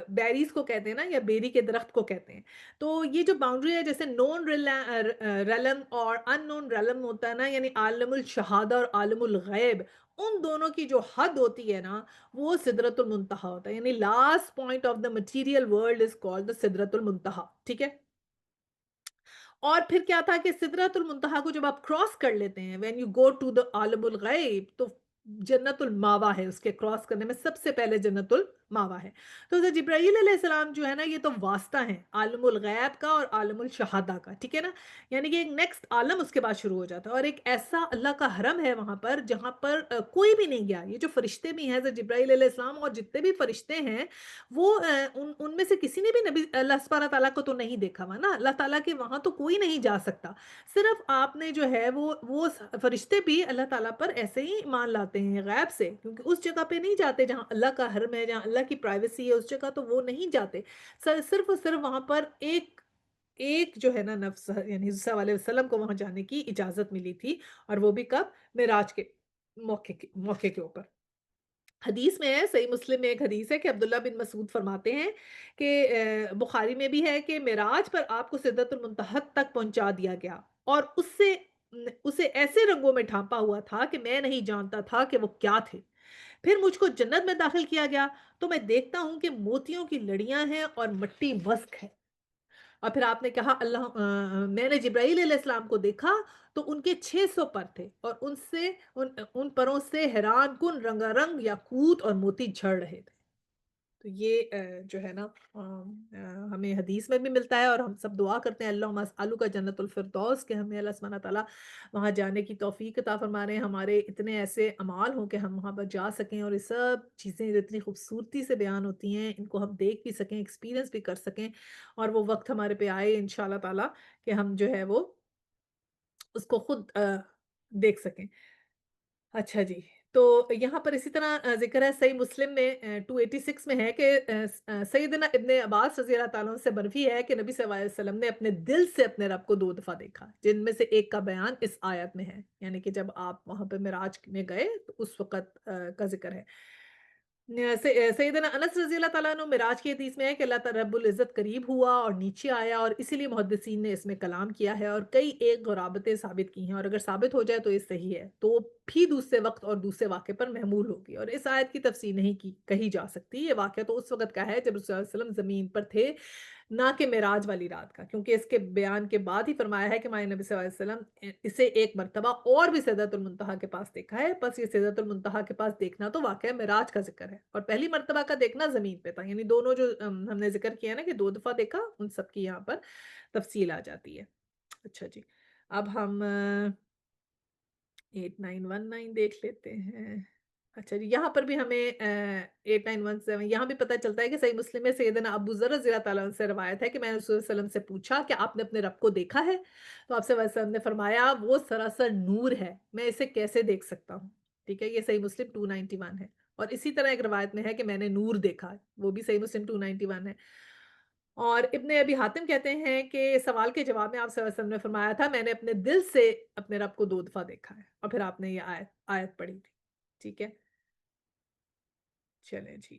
Speaker 1: بیریز کو کہتے ہیں نا، یا بیری کے درخت کو کہتے ہیں، تو یہ جو باؤنڈری ہے، جیسے نون ریلم اور ان نون ریلم ہوتا ہے نا، یعنی عالم الشہادہ اور عالم الغیب، ان دونوں کی جو حد ہوتی ہے نا، وہ سدرۃ المنتہا ہوتا ہے، یعنی last point of the material world is called the سدرۃ المنتہا، ٹھیک ہے؟ اور پھر کیا تھا کہ سدرۃ المنتہا کو جب آپ کراس کر لیتے ہیں، when you go to the عالم الغیب، تو جنت الماوا ہے، اس کے کراس کرنے میں سب سے پہلے جنت الماوا ہے۔ تو حضرت جبرائیل علیہ السلام جو ہے نا، یہ تو واسطہ ہیں عالم الغیب کا اور عالم الشہادہ کا، ٹھیک ہے نا؟ یعنی کہ ایک نیکسٹ عالم اس کے بعد شروع ہو جاتا ہے، اور ایک ایسا اللہ کا حرم ہے وہاں پر جہاں پر کوئی بھی نہیں گیا، یہ جو فرشتے بھی ہیں، حضرت جبرائیل علیہ السلام اور جتنے بھی فرشتے ہیں، وہ ان میں سے کسی نے بھی نبی اللہ سبحانہ تعالیٰ کو تو نہیں دیکھا ہوا نا، اللہ تعالیٰ کے وہاں تو کوئی نہیں جا سکتا، صرف آپ نے جو ہے وہ فرشتے بھی اللہ تعالیٰ پر ایسے ہی ایمان لاتے ہیں غیب سے، کیونکہ اس جگہ پہ نہیں جاتے جہاں اللہ کا حرم ہے، جہاں اللہ اللہ کی پرائیویسی ہے اس جگہ، تو وہ نہیں جاتے۔ صرف اور صرف وہاں پر ایک جو ہے نا نفس یعنی حضور صلی اللہ علیہ وسلم کو وہاں جانے کی اجازت ملی تھی، اور وہ بھی کب؟ معراج کے موقع کے اوپر۔ حدیث میں ہے، صحیح مسلم میں ایک حدیث ہے کہ عبداللہ بن مسعود فرماتے ہیں کہ بخاری میں بھی ہے کہ معراج پر آپ کو سدرۃ المنتہا تک پہنچا دیا گیا، اور اسے ایسے رنگوں میں ڈھانپا ہوا تھا کہ میں نہیں جانتا تھا کہ وہ کیا تھے۔ پھر مجھ کو جنت میں داخل کیا گیا، تو میں دیکھتا ہوں کہ موتیوں کی لڑیاں ہیں اور مٹی مسک ہے۔ اور پھر آپ نے کہا میں نے جبرائیل علیہ السلام کو دیکھا، تو ان کے 600 پر تھے، اور ان پروں سے حیران کن رنگا رنگ یاقوت اور موتی جھڑ رہے تھے۔ تو یہ جو ہے نا ہمیں حدیث میں بھی ملتا ہے، اور ہم سب دعا کرتے ہیں اللہم اسألک جنت الفردوس، کہ ہمیں اللہ سبحانہ تعالیٰ وہاں جانے کی توفیق عطا فرمانے، ہمارے اتنے ایسے اعمال ہوں کہ ہم وہاں پر جا سکیں، اور یہ سب چیزیں جو اتنی خوبصورتی سے بیان ہوتی ہیں، ان کو ہم دیکھ بھی سکیں، ایکسپیرینس بھی کر سکیں، اور وہ وقت ہمارے پہ آئے انشاءاللہ تعالیٰ کہ ہم جو ہے وہ اس کو خود دیکھ سکیں۔ اچھا جی، تو یہاں پر اسی طرح ذکر ہے صحیح مسلم میں 286 میں ہے کہ سیدنا ابن عباس رضی اللہ تعالیٰ عنہ سے مروی ہے کہ نبی صلی اللہ علیہ وسلم نے اپنے دل سے اپنے رب کو 2 دفعہ دیکھا، جن میں سے ایک کا بیان اس آیت میں ہے، یعنی کہ جب آپ وہاں پہ معراج میں گئے تو اس وقت کا ذکر ہے۔ سیدنا انس رضی اللہ تعالیٰ عنہ معراج کی حدیث میں ہے کہ اللہ تعالیٰ رب العزت قریب ہوا اور نیچے آیا، اور اسی لیے محدثین نے اس میں کلام کیا ہے، اور کئی ایک غرابتیں ثابت کی ہیں، اور اگر ثابت ہو جائے تو یہ صحیح ہے تو بھی دوسرے وقت اور دوسرے واقعے پر محمول ہوگی، اور اس آیت کی تفسیر نہیں کہی جا سکتی۔ یہ واقعہ تو اس وقت کا ہے جب رسول اللہ صلی اللہ علیہ وسلم زمین پر تھے، نہ کہ معراج والی رات کا، کیونکہ اس کے بیان کے بعد ہی فرمایا ہے کہ ہمارے نبی صلی اللہ علیہ وسلم اسے ایک مرتبہ اور بھی سدرۃ المنتہا کے پاس دیکھا ہے، بس یہ سدرۃ المنتہا کے پاس دیکھنا تو واقعہ معراج کا ذکر ہے، اور پہلی مرتبہ کا دیکھنا زمین پہ تھا، یعنی دونوں جو ہم نے ذکر کیا نا کہ 2 دفعہ دیکھا، ان سب کی یہاں پر تفصیل آ جاتی ہے۔ اچھا جی، اب ہم 8919 دیکھ لیتے ہیں۔ اچھا جی، یہاں پر بھی ہمیں 8917 یہاں بھی پتہ چلتا ہے کہ صحیح مسلم میں سیدنا ابو ذر رضی اللہ تعالیٰ عنہ سے روایت ہے کہ میں نے رسول صلی اللہ علیہ وسلم سے پوچھا کہ آپ نے اپنے رب کو دیکھا ہے؟ تو آپ صلی اللہ علیہ وسلم نے فرمایا وہ سراسر نور ہے، میں اسے کیسے دیکھ سکتا ہوں؟ ٹھیک ہے، یہ صحیح مسلم 291 ہے، اور اسی طرح ایک روایت میں ہے کہ میں نے نور دیکھا ہے، وہ بھی صحیح مسلم 291 ہے۔ اور ابن ابی حاتم کہتے ہیں کہ سوال کے جواب میں آپ صلی اللہ علیہ وسلم نے فرمایا تھا میں نے اپنے دل سے اپنے رب کو 2 دفعہ دیکھا ہے، اور پھر آپ نے یہ آیت پڑھی تھی۔ ٹھیک ہے، چلیں جی،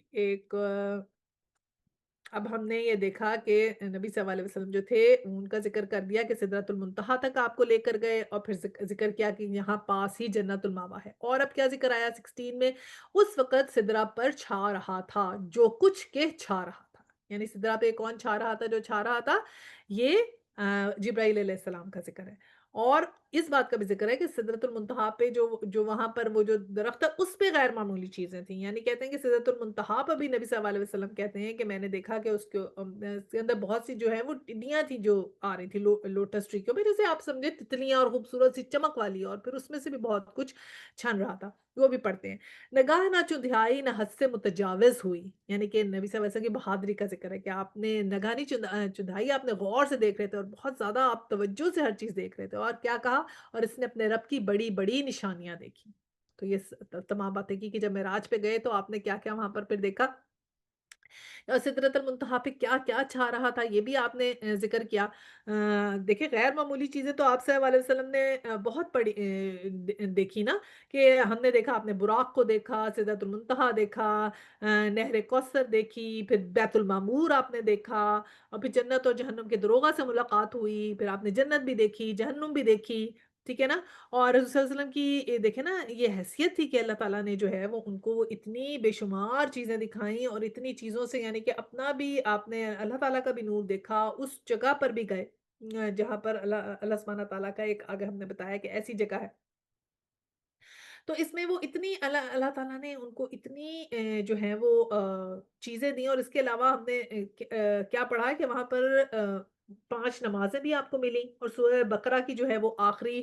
Speaker 1: اب ہم نے یہ دیکھا کہ نبی صلی اللہ علیہ وسلم جو تھے ان کا ذکر کر دیا کہ سدرۃ المنتہا تک آپ کو لے کر گئے، اور پھر ذکر کیا کہ یہاں پاس ہی جنت الماوا ہے، اور اب کیا ذکر آیا 16 میں؟ اس وقت سدرہ پر چھا رہا تھا جو کچھ کے چھا رہا تھا، یعنی سدرہ پہ کون چھا رہا تھا؟ جو چھا رہا تھا یہ جبرائیل علیہ السلام کا ذکر ہے، اور اس بات کا بھی ذکر ہے کہ سدرۃ المنتہا پہ جو وہاں پر وہ جو درخت ہے اس پہ غیر معمولی چیزیں تھیں، یعنی کہتے ہیں کہ سدرۃ المنتہا پر بھی نبی صلی اللہ علیہ وسلم کہتے ہیں کہ میں نے دیکھا کہ اس کے اندر بہت سی جو ہیں وہ ٹڈیاں تھیں جو آ رہی تھی لوٹس ٹری کے اوپر، جیسے آپ سمجھے تتلیاں، اور خوبصورت سی چمک والی، اور پھر اس میں سے بھی بہت کچھ چھن رہا تھا، وہ بھی پڑھتے ہیں۔ نگاہ نہ چندھائی نہ حد سے متجاوز ہوئی، یعنی کہ نبی صلی اللہ علیہ وسلم کی بہادری کا ذکر ہے کہ آپ نے نگاہ نہیں چندھائی، آپ نے غور سے دیکھ رہے تھے، اور بہت زیادہ آپ توجہ سے ہر چیز دیکھ رہے تھے، اور کیا کہا؟ اور اس نے اپنے رب کی بڑی بڑی نشانیاں دیکھی۔ تو یہ تمام باتیں کی کہ جب معراج پہ گئے تو آپ نے کیا کیا وہاں پر پھر دیکھا، اور سدرۃ المنتہا پہ کیا کیا چھا رہا تھا یہ بھی آپ نے ذکر کیا۔ دیکھیں غیر معمولی چیزیں تو آپ صلی اللہ علیہ وسلم نے بہت پڑھی دیکھی نا، کہ ہم نے دیکھا، آپ نے براق کو دیکھا، سدرۃ المنتہا دیکھا، نہر کوثر دیکھی، پھر بیت المعمور آپ نے دیکھا، اور پھر جنت اور جہنم کے دروغہ سے ملاقات ہوئی، پھر آپ نے جنت بھی دیکھی، جہنم بھی دیکھی، ٹھیک ہے نا؟ اور حضور صلی اللہ علیہ وسلم کی دیکھیں نا یہ حیثیت تھی کہ اللہ تعالیٰ نے جو ہے وہ ان کو اتنی بے شمار چیزیں دکھائیں، اور اتنی چیزوں سے یعنی کہ اپنا بھی آپ نے اللہ تعالیٰ کا بھی نور دیکھا، اس جگہ پر بھی گئے جہاں پر اللہ سبحانہ تعالیٰ کا ایک آگے ہم نے بتایا کہ ایسی جگہ ہے، تو اس میں وہ اتنی اللہ تعالیٰ نے ان کو اتنی جو ہے وہ چیزیں دی، اور اس کے علاوہ ہم نے کیا پڑھا کہ وہاں پر 5 نمازیں بھی آپ کو ملی، اور سورہ بقرہ کی جو ہے وہ آخری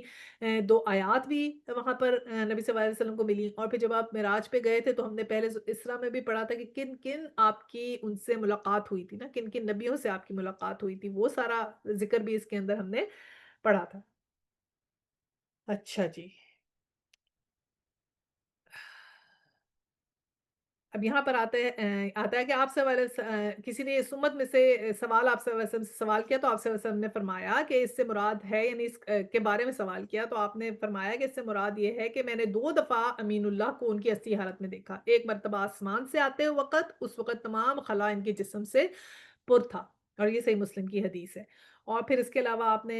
Speaker 1: 2 آیات بھی وہاں پر نبی صلی اللہ علیہ وسلم کو ملی، اور پھر جب آپ معراج پہ گئے تھے تو ہم نے پہلے اسراء میں بھی پڑھا تھا کہ کن کن آپ کی ان سے ملاقات ہوئی تھی نا، کن کن نبیوں سے آپ کی ملاقات ہوئی تھی، وہ سارا ذکر بھی اس کے اندر ہم نے پڑھا تھا۔ اچھا جی، اب یہاں پر آتا ہے کہ آپ سے کسی نے اس امت میں سے سوال آپ سے وسلم سے سوال کیا تو آپ سے وسلم نے فرمایا کہ اس سے مراد ہے، یعنی اس کے بارے میں سوال کیا تو آپ نے فرمایا کہ اس سے مراد یہ ہے کہ میں نے 2 دفعہ امین اللہ کو ان کی اصلی حالت میں دیکھا، ایک مرتبہ آسمان سے آتے وقت، اس وقت تمام خلا ان کے جسم سے پر تھا، اور یہ صحیح مسلم کی حدیث ہے۔ اور پھر اس کے علاوہ آپ نے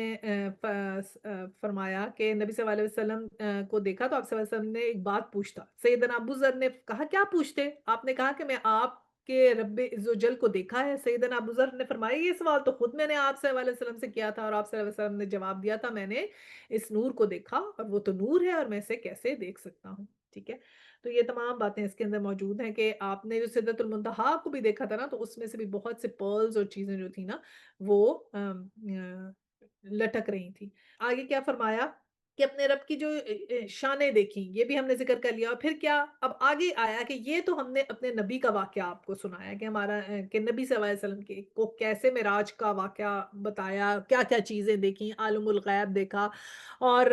Speaker 1: فرمایا کہ نبی صلی اللہ علیہ وسلم کو دیکھا تو آپ صلی اللہ علیہ وسلم نے ایک بات پوچھتا، سیدنا ابو ذر نے کہا کیا پوچھتے؟ آپ نے کہا کہ میں آپ کے رب عزوجل کو دیکھا ہے۔ سیدنا ابو ذر نے فرمایا یہ سوال تو خود میں نے آپ صلی اللہ علیہ وسلم سے کیا تھا، اور آپ صلی اللہ علیہ وسلم نے جواب دیا تھا میں نے اس نور کو دیکھا اور وہ تو نور ہے اور میں اسے کیسے دیکھ سکتا ہوں، ٹھیک ہے؟ تو یہ تمام باتیں اس کے اندر موجود ہیں کہ آپ نے جو سدرۃ المنتہا کو بھی دیکھا تھا نا، تو اس میں سے بھی بہت سے پرلز اور چیزیں جو تھی نا وہ لٹک رہی تھی۔ آگے کیا فرمایا کہ اپنے رب کی جو شانیں دیکھی، یہ بھی ہم نے ذکر کر لیا، اور پھر کیا اب آگے آیا کہ یہ تو ہم نے اپنے نبی کا واقعہ آپ کو سنایا کہ ہمارا کہ نبی صلی اللہ علیہ وسلم کو کیسے معراج کا واقعہ بتایا، کیا کیا چیزیں دیکھی، عالم الغیب دیکھا، اور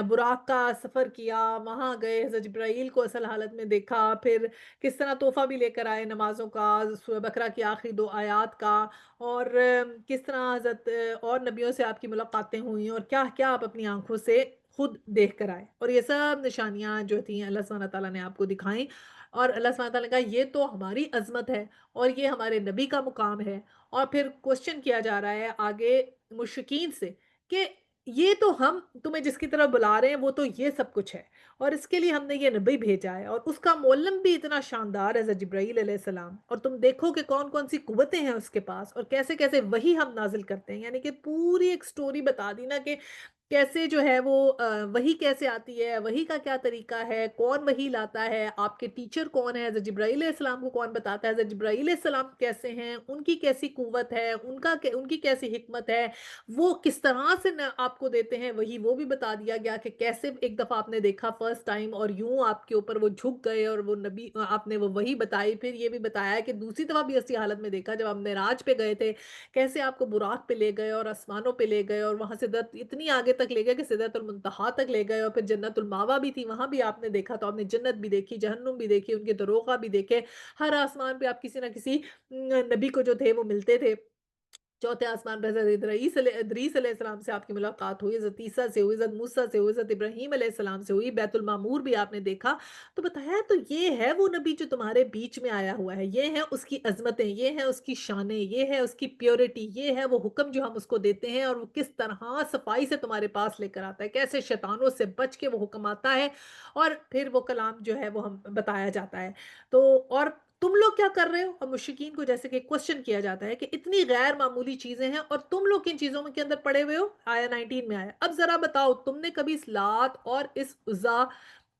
Speaker 1: براق کا سفر کیا، وہاں گئے، حضرت جبرائیل کو اصل حالت میں دیکھا، پھر کس طرح تحفہ بھی لے کر آئے نمازوں کا، سورہ بقرہ کی آخری 2 آیات کا، اور کس طرح حضرت اور نبیوں سے آپ کی ملاقاتیں ہوئیں، اور کیا کیا آپ اپنی آنکھوں سے خود دیکھ کر آئے، اور یہ سب نشانیاں جو تھیں اللہ سبحانہ تعالیٰ نے آپ کو دکھائیں، اور اللہ سبحانہ تعالیٰ نے کہا یہ تو ہماری عظمت ہے اور یہ ہمارے نبی کا مقام ہے۔ اور پھر کوشچن کیا جا رہا ہے آگے مشرکین سے کہ یہ تو ہم تمہیں جس کی طرف بلا رہے ہیں وہ تو یہ سب کچھ ہے، اور اس کے لیے ہم نے یہ نبی بھیجا ہے، اور اس کا معلم بھی اتنا شاندار ہے حضرت جبرائیل علیہ السلام، اور تم دیکھو کہ کون کون سی قوتیں ہیں اس کے پاس، اور کیسے کیسے وہی ہم نازل کرتے ہیں، یعنی کہ پوری ایک سٹوری بتا دی نا کہ کیسے جو ہے وہ وہی کیسے آتی ہے، وہی کا کیا طریقہ ہے، کون وہی لاتا ہے، آپ کے ٹیچر کون ہے، حضرت جبرائیل علیہ السلام کو کون بتاتا ہے، حضرت جبرائیل علیہ السلام کیسے ہیں، ان کی کیسی قوت ہے، ان کی کیسی حکمت ہے، وہ کس طرح سے آپ کو دیتے ہیں وہی، وہ بھی بتا دیا گیا کہ کیسے ایک دفعہ آپ نے دیکھا فرسٹ ٹائم اور یوں آپ کے اوپر وہ جھک گئے اور وہ نبی آپ نے وہ وہی بتائی، پھر یہ بھی بتایا کہ دوسری دفعہ بھی اسی حالت میں دیکھا جب ہم معراج پہ گئے تھے، کیسے آپ کو براق پہ لے گئے اور آسمانوں پہ لے گئے اور وہاں سدرت اتنی آگے تک لے گئے کہ سدرت المنتہا تک لے گئے، اور پھر جنت الماوا بھی تھی وہاں بھی آپ نے دیکھا، تو آپ نے جنت بھی دیکھی، جہنم بھی دیکھی، ان کے دروغہ بھی دیکھے، ہر آسمان پہ آپ کسی نہ کسی نبی کو جو تھے وہ ملتے تھے، چوتھے آسمان پہ حضرت ادریس علیہ السلام سے آپ کی ملاقات ہوئی، حضرت عیسیٰ سے ہوئی، حضرت موسیٰ سے ہوئی، حضرت ابراہیم علیہ السلام سے ہوئی، بیت المعمور بھی آپ نے دیکھا، تو بتایا تو یہ ہے وہ نبی جو تمہارے بیچ میں آیا ہوا ہے، یہ ہے اس کی عظمتیں، یہ ہے اس کی شانیں، یہ ہے اس کی پیورٹی، یہ ہے وہ حکم جو ہم اس کو دیتے ہیں، اور وہ کس طرح صفائی سے تمہارے پاس لے کر آتا ہے، کیسے شیطانوں سے بچ کے وہ حکم آتا ہے، اور پھر وہ کلام جو ہے وہ ہم بتایا جاتا ہے، تو اور تم لوگ کیا کر رہے ہو؟ اور مشرکین کو جیسے کہ کوشچن کیا جاتا ہے کہ اتنی غیر معمولی چیزیں ہیں اور تم لوگ کن چیزوں کے اندر پڑے ہوئے ہو، آیا 19 میں آیا، اب ذرا بتاؤ تم نے کبھی اس لات اور اس عزا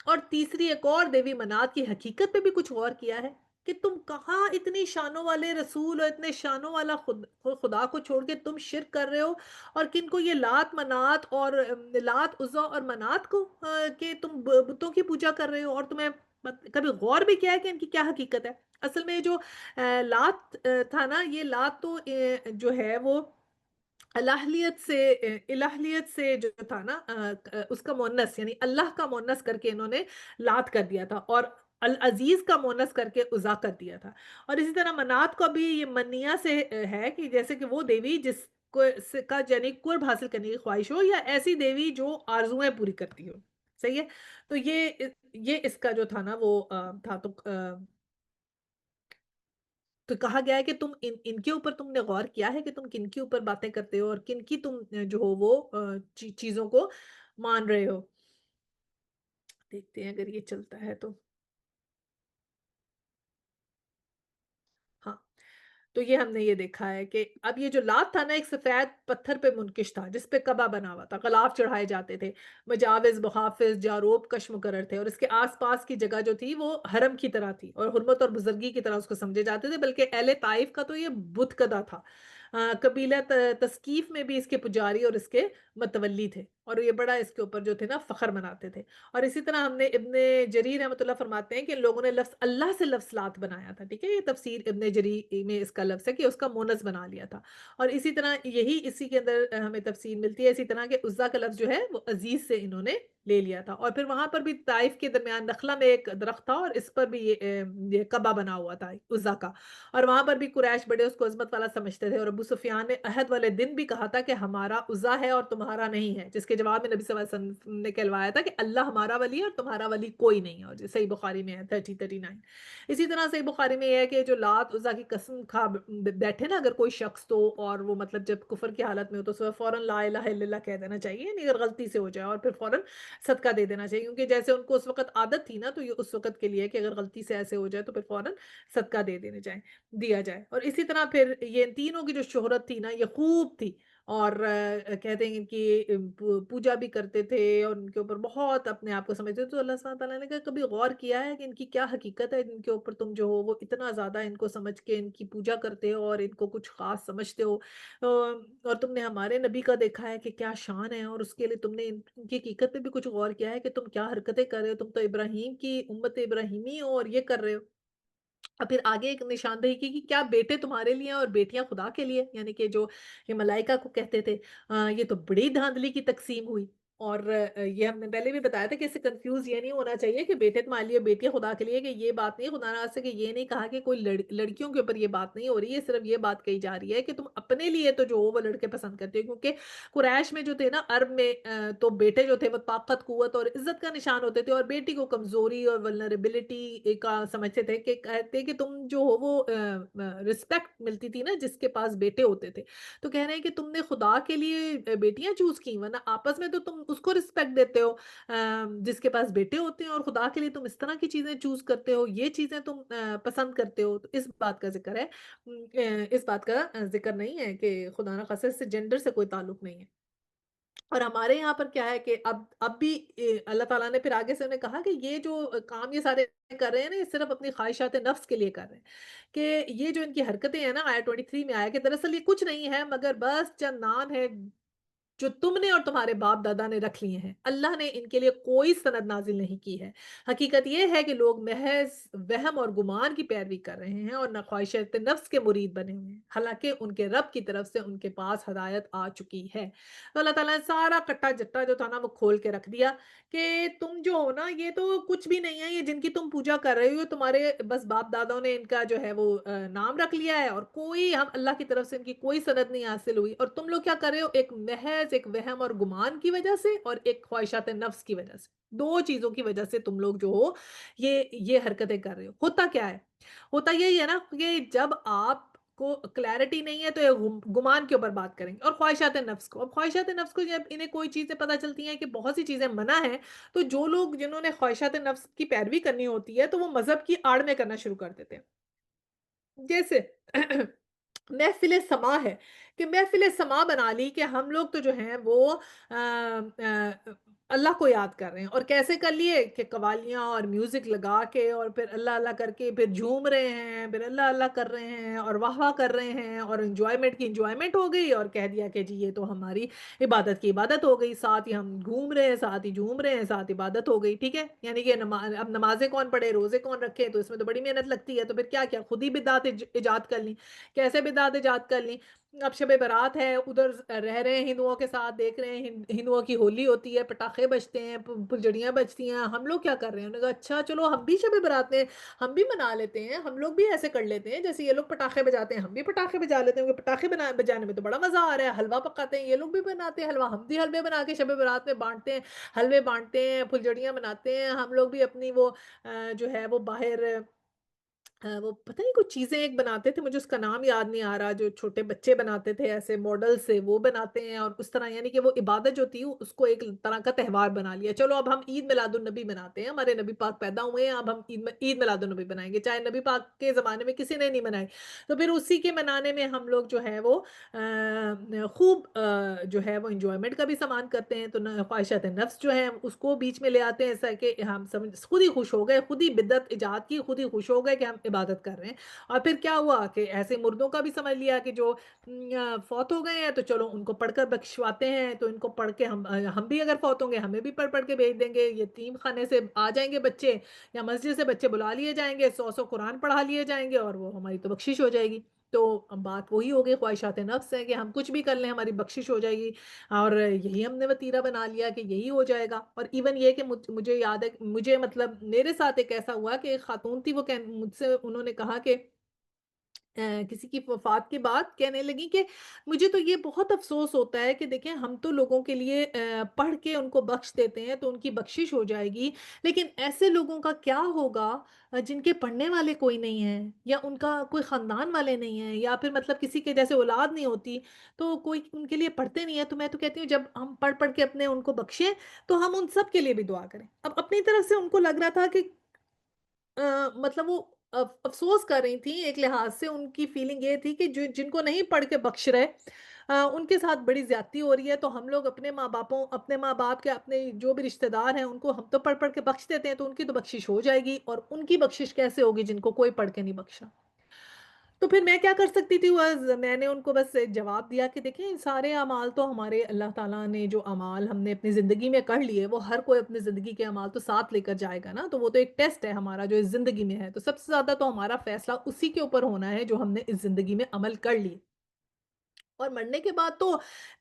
Speaker 1: اور تیسری ایک اور دیوی منات کی حقیقت پہ بھی کچھ غور کیا ہے کہ تم کہاں اتنی شانوں والے رسول اور اتنے شانوں والا خدا کو چھوڑ کے تم شرک کر رہے ہو، اور کن کو یہ لات منات اور لات عزا اور منات کو کہ تم بتوں کی پوجا کر رہے ہو، اور تمہیں کبھی غور بھی کیا ہے کہ ان کی کیا حقیقت ہے؟ اصل میں جو لات تھا نا، یہ لات تو جو ہے وہ الہلیت سے جو تھا نا اس کا مونس یعنی اللہ کا مونس کر کے انہوں نے لات کر دیا تھا، اور العزیز کا مونس کر کے عزا کر دیا تھا، اور اسی طرح منات کو بھی یہ منیا سے ہے کہ جیسے کہ وہ دیوی جس کو کا یعنی قرب حاصل کرنے کی خواہش ہو، یا ایسی دیوی جو آرزویں پوری کرتی ہو، صحیح ہے؟ تو یہ اس کا جو تھا نا وہ تھا، تو کہا گیا ہے کہ تم ان کے اوپر تم نے غور کیا ہے کہ تم کن کے اوپر باتیں کرتے ہو اور کن کی تم جو ہو وہ چیزوں کو مان رہے ہو؟ دیکھتے ہیں اگر یہ چلتا ہے تو ہاں، تو یہ ہم نے یہ دیکھا ہے کہ اب یہ جو لات تھا نا ایک سفید پتھر پہ منقش تھا جس پہ کعبہ بنا ہوا تھا، غلاف چڑھائے جاتے تھے، مجاوز، محافظ، جاروب، کش مقرر تھے، اور اس کے آس پاس کی جگہ جو تھی وہ حرم کی طرح تھی اور حرمت اور بزرگی کی طرح اس کو سمجھے جاتے تھے، بلکہ اہل طائف کا تو یہ بت کدہ تھا، قبیلہ تسکیف میں بھی اس کے پجاری اور اس کے متولی تھے، اور یہ بڑا اس کے اوپر جو تھے نا فخر مناتے تھے، اور اسی طرح ہم نے ابن جریر رحمۃ اللہ فرماتے ہیں کہ ان لوگوں نے لفظ اللہ سے لفظ لات بنایا تھا، ٹھیک ہے، یہ تفسیر ابن جریر میں اس کا لفظ ہے کہ اس کا مونس بنا لیا تھا، اور اسی طرح اسی کے اندر ہمیں تفسیر ملتی ہے، اسی طرح کہ عزا کا لفظ جو ہے وہ عزیز سے انہوں نے لے لیا تھا، اور پھر وہاں پر بھی طائف کے درمیان نخلا میں ایک درخت تھا، اور اس پر بھی یہ قبا بنا ہوا تھا عزا کا، اور وہاں پر بھی قریش بڑے اس کو عظمت والا سمجھتے تھے، اور ابو سفیان نے عہد والے دن بھی کہا تھا کہ ہمارا عزا ہے اور تمہارا نہیں ہے، جس کے جواب میں نبی صلی اللہ علیہ وسلم نے کہلوایا تھا کہ اللہ ہمارا ولی ہے اور تمہارا ولی کوئی نہیں ہے، اور صحیح بخاری میں ہے 39۔ اسی طرح صحیح بخاری میں یہ ہے کہ جو لات عزا کی قسم کھا بیٹھے نا اگر کوئی شخص تو، اور وہ مطلب جب کفر کی حالت میں ہو تو فوراً لا الہ الا اللہ کہہ دینا چاہیے، یعنی اگر غلطی سے ہو جائے، اور پھر فوراً صدقہ دے دینا چاہیے، کیونکہ جیسے ان کو اس وقت عادت تھی نا، تو یہ اس وقت کے لیے کہ اگر غلطی سے ایسے ہو جائے تو پھر فوراً صدقہ دے دینے جائیں دیا جائے۔ اور اسی طرح پھر یہ تینوں کی جو شہرت تھی نا یہ خوب تھی، اور کہتے ہیں کہ پوجا بھی کرتے تھے اور ان کے اوپر بہت اپنے آپ کو سمجھتے تھے، تو اللہ سبحانہ تعالیٰ نے کہا کبھی غور کیا ہے کہ ان کی کیا حقیقت ہے، ان کے اوپر تم جو ہو وہ اتنا زیادہ ان کو سمجھ کے ان کی پوجا کرتے ہو اور ان کو کچھ خاص سمجھتے ہو، اور تم نے ہمارے نبی کا دیکھا ہے کہ کیا شان ہے، اور اس کے لیے تم نے ان کی حقیقت پہ بھی کچھ غور کیا ہے کہ تم کیا حرکتیں کر رہے ہو، تم تو ابراہیم کی امت ابراہیمی ہو اور یہ کر رہے ہو۔ اور پھر آگے ایک نشاندہی کی کہ کیا بیٹے تمہارے لیے ہیں اور بیٹیاں خدا کے لیے، یعنی کہ جو یہ ملائکہ کو کہتے تھے، یہ تو بڑی دھاندلی کی تقسیم ہوئی۔ اور یہ ہم نے پہلے بھی بتایا تھا کہ اس سے کنفیوز یہ نہیں ہونا چاہیے کہ بیٹے تمہارے لیے بیٹیاں خدا کے لیے، کہ یہ بات نہیں، خدا نخواستہ کہ یہ نہیں کہا کہ کوئی لڑکیوں کے اوپر یہ بات نہیں ہو رہی ہے، صرف یہ بات کہی جا رہی ہے کہ تم اپنے لیے تو جو ہو وہ لڑکے پسند کرتے ہو، کیونکہ قریش میں جو تھے نا عرب میں، تو بیٹے جو تھے وہ طاقت قوت اور عزت کا نشان ہوتے تھے، اور بیٹی کو کمزوری اور ولنریبلٹی کا سمجھتے تھے، کہ کہتے کہ تم جو ہو وہ رسپیکٹ ملتی تھی نا جس کے پاس بیٹے ہوتے تھے، تو کہہ رہے ہیں کہ تم نے خدا کے لیے بیٹیاں چوز کی، ورنہ آپس میں تو تم اس کو رسپیکٹ دیتے ہو جس کے پاس بیٹے ہوتے ہیں، اور خدا کے لیے تم اس طرح کی چیزیں چوز کرتے ہو، یہ چیزیں تم پسند کرتے ہو، تو اس بات کا ذکر ہے، اس بات کا ذکر نہیں ہے کہ خدا نخواستہ سے جینڈر سے کوئی تعلق نہیں ہے۔ اور ہمارے یہاں پر کیا ہے کہ اب بھی اللہ تعالیٰ نے پھر آگے سے انہیں کہا کہ یہ جو کام یہ سارے کر رہے ہیں نا، یہ صرف اپنی خواہشات نفس کے لیے کر رہے ہیں، کہ یہ جو ان کی حرکتیں ہیں نا، آیا 23 میں آیا کہ دراصل یہ کچھ نہیں ہے مگر بس چند نام ہے جو تم نے اور تمہارے باپ دادا نے رکھ لیے ہیں، اللہ نے ان کے لیے کوئی سند نازل نہیں کی ہے۔ حقیقت یہ ہے کہ لوگ محض وہم اور گمان کی پیروی کر رہے ہیں اور نہ خواہشات نفس کے مرید بنے ہوئے ہیں، حالانکہ ان کے رب کی طرف سے ان کے پاس ہدایت آ چکی ہے۔ تو اللہ تعالیٰ نے سارا کٹا جٹا جو تھا نا وہ کھول کے رکھ دیا کہ تم جو ہو نا یہ تو کچھ بھی نہیں ہے، یہ جن کی تم پوجا کر رہے ہو تمہارے بس باپ دادوں نے ان کا جو ہے وہ نام رکھ لیا ہے، اور کوئی ہم اللہ کی طرف سے ان کی کوئی سند نہیں حاصل ہوئی، اور تم لوگ کیا کر رہے ہو، ایک محض ایک وہم اور گمان کی وجہ سے اور ایک خواہشات نفس کی وجہ سے، دو چیزوں کی وجہ سے تم لوگ جو ہو یہ حرکتیں کر رہے ہو۔ ہوتا کیا ہے، ہوتا یہی ہے نا کہ جب آپ کو کلیئرٹی نہیں ہے تو یہ گمان کے اوپر بات کریں گے، اور خواہشات نفس کو، اب خواہشات نفس کو جب انہیں کوئی چیزیں پتہ چلتی ہیں کہ بہت سی چیزیں منع ہیں، تو جو لوگ جنہوں نے خواہشات نفس کی پیروی کرنی ہوتی ہے تو وہ مذہب کی آڑ میں کرنا شروع کر دیتے ہیں، جیسے محفل سما ہے کہ محفل سما بنا لی کہ ہم لوگ تو جو ہیں وہ آ، آ، اللہ کو یاد کر رہے ہیں، اور کیسے کر لیے کہ قوالیاں اور میوزک لگا کے اور پھر اللہ اللہ کر کے پھر جھوم رہے ہیں، پھر اللہ اللہ کر رہے ہیں اور واہ واہ کر رہے ہیں، اور انجوائمنٹ کی انجوائمنٹ ہو گئی، اور کہہ دیا کہ جی یہ تو ہماری عبادت کی عبادت ہو گئی، ساتھ ہی ہم گھوم رہے ہیں، ساتھ ہی جھوم رہے ہیں، ساتھ عبادت ہو گئی، ٹھیک ہے، یعنی کہ اب نمازیں کون پڑھے، روزے کون رکھے، تو اس میں تو بڑی محنت لگتی ہے، تو پھر کیا کیا خود ہی بدعت ایجاد کر لی، کیسے بدعت ایجاد کر لی، اب شب برات ہے ادھر رہ رہے ہیں ہندوؤں کے ساتھ، دیکھ رہے ہیں ہندوؤں کی ہولی ہوتی ہے، پٹاخے بجتے ہیں، پھلجھڑیاں بجتی ہیں، ہم لوگ کیا کر رہے ہیں، انہوں نے کہا اچھا چلو ہم بھی شب برات میں ہم بھی منا لیتے ہیں، ہم لوگ بھی ایسے کر لیتے ہیں جیسے یہ لوگ پٹاخے بجاتے ہیں، ہم بھی پٹاخے بجا لیتے ہیں، کیونکہ پٹاخے بجانے میں تو بڑا مزہ آ رہا ہے، حلوہ پکاتے ہیں یہ لوگ بھی بناتے ہیں حلوہ، ہم بھی حلوے بنا کے شب برات میں بانٹتے ہیں، حلوے بانٹتے ہیں، پھلجھڑیاں بناتے ہیں، ہم لوگ بھی اپنی وہ جو ہے وہ باہر وہ پتہ نہیں کچھ چیزیں ایک بناتے تھے، مجھے اس کا نام یاد نہیں آ رہا، جو چھوٹے بچے بناتے تھے ایسے ماڈل سے، وہ بناتے ہیں، اور اس طرح یعنی کہ وہ عبادت جو تھی اس کو ایک طرح کا تہوار بنا لیا، چلو اب ہم عید میلاد النبی مناتے ہیں، ہمارے نبی پاک پیدا ہوئے ہیں، اب ہم عید میلاد النبی بنائیں گے، چاہے نبی پاک کے زمانے میں کسی نے نہیں منائی، تو پھر اسی کے منانے میں ہم لوگ جو ہے وہ خوب جو ہے وہ انجوائمنٹ کا بھی سامان کرتے ہیں، تو خواہشات نفس جو ہے اس کو بیچ میں لے آتے ہیں، ایسا کہ ہم خود ہی خوش ہو گئے، خود ہی بدعت ایجاد کی، خود ہی خوش ہو گئے کہ ہم عبادت کر رہے ہیں، اور پھر کیا ہوا کہ ایسے مردوں کا بھی سمجھ لیا کہ جو فوت ہو گئے ہیں تو چلو ان کو پڑھ کر بخشواتے ہیں، تو ان کو پڑھ کے ہم بھی اگر فوت ہوں گے ہمیں بھی پڑھ پڑھ کے بھیج دیں گے، یتیم خانے سے آ جائیں گے بچے یا مسجد سے بچے بلا لیے جائیں گے، 100 قرآن پڑھا لیے جائیں گے اور وہ ہماری تو بخشش ہو جائے گی۔ تو اب بات وہی ہو گئی، خواہشات نفس ہے کہ ہم کچھ بھی کر لیں ہماری بخشش ہو جائے گی، اور یہی ہم نے وتیرہ بنا لیا کہ یہی ہو جائے گا۔ اور ایون یہ کہ مجھے یاد ہے، مجھے مطلب میرے ساتھ ایک ایسا ہوا کہ ایک خاتون تھی، وہ مجھ سے انہوں نے کہا کہ کسی کی وفات کے بعد کہنے لگی کہ مجھے تو یہ بہت افسوس ہوتا ہے کہ دیکھیں ہم تو لوگوں کے لیے پڑھ کے ان کو بخش دیتے ہیں تو ان کی بخشش ہو جائے گی، لیکن ایسے لوگوں کا کیا ہوگا جن کے پڑھنے والے کوئی نہیں ہیں، یا ان کا کوئی خاندان والے نہیں ہیں، یا پھر مطلب کسی کے جیسے اولاد نہیں ہوتی تو کوئی ان کے لیے پڑھتے نہیں ہے۔ تو میں تو کہتی ہوں جب ہم پڑھ پڑھ کے اپنے ان کو بخشیں تو ہم ان سب کے لیے بھی دعا کریں۔ اب اپنی طرف سے ان کو لگ رہا تھا کہ مطلب وہ افسوس کر رہی تھیں، ایک لحاظ سے ان کی فیلنگ یہ تھی کہ جن کو نہیں پڑھ کے بخش رہے، ان کے ساتھ بڑی زیادتی ہو رہی ہے، تو ہم لوگ اپنے ماں باپ کے اپنے جو بھی رشتہ دار ہیں ان کو ہم تو پڑھ پڑھ کے بخش دیتے ہیں، تو ان کی تو بخشش ہو جائے گی، اور ان کی بخشش کیسے ہوگی جن کو کوئی پڑھ کے نہیں بخشا؟ تو پھر میں کیا کر سکتی تھی؟ میں نے ان کو بس ایک جواب دیا کہ دیکھیں سارے اعمال تو ہمارے اللہ تعالیٰ نے جو اعمال ہم نے اپنی زندگی میں کر لیے، وہ ہر کوئی اپنی زندگی کے اعمال تو ساتھ لے کر جائے گا نا، تو وہ تو ایک ٹیسٹ ہے ہمارا جو اس زندگی میں ہے، تو سب سے زیادہ تو ہمارا فیصلہ اسی کے اوپر ہونا ہے جو ہم نے اس زندگی میں عمل کر لی، اور مرنے کے بعد تو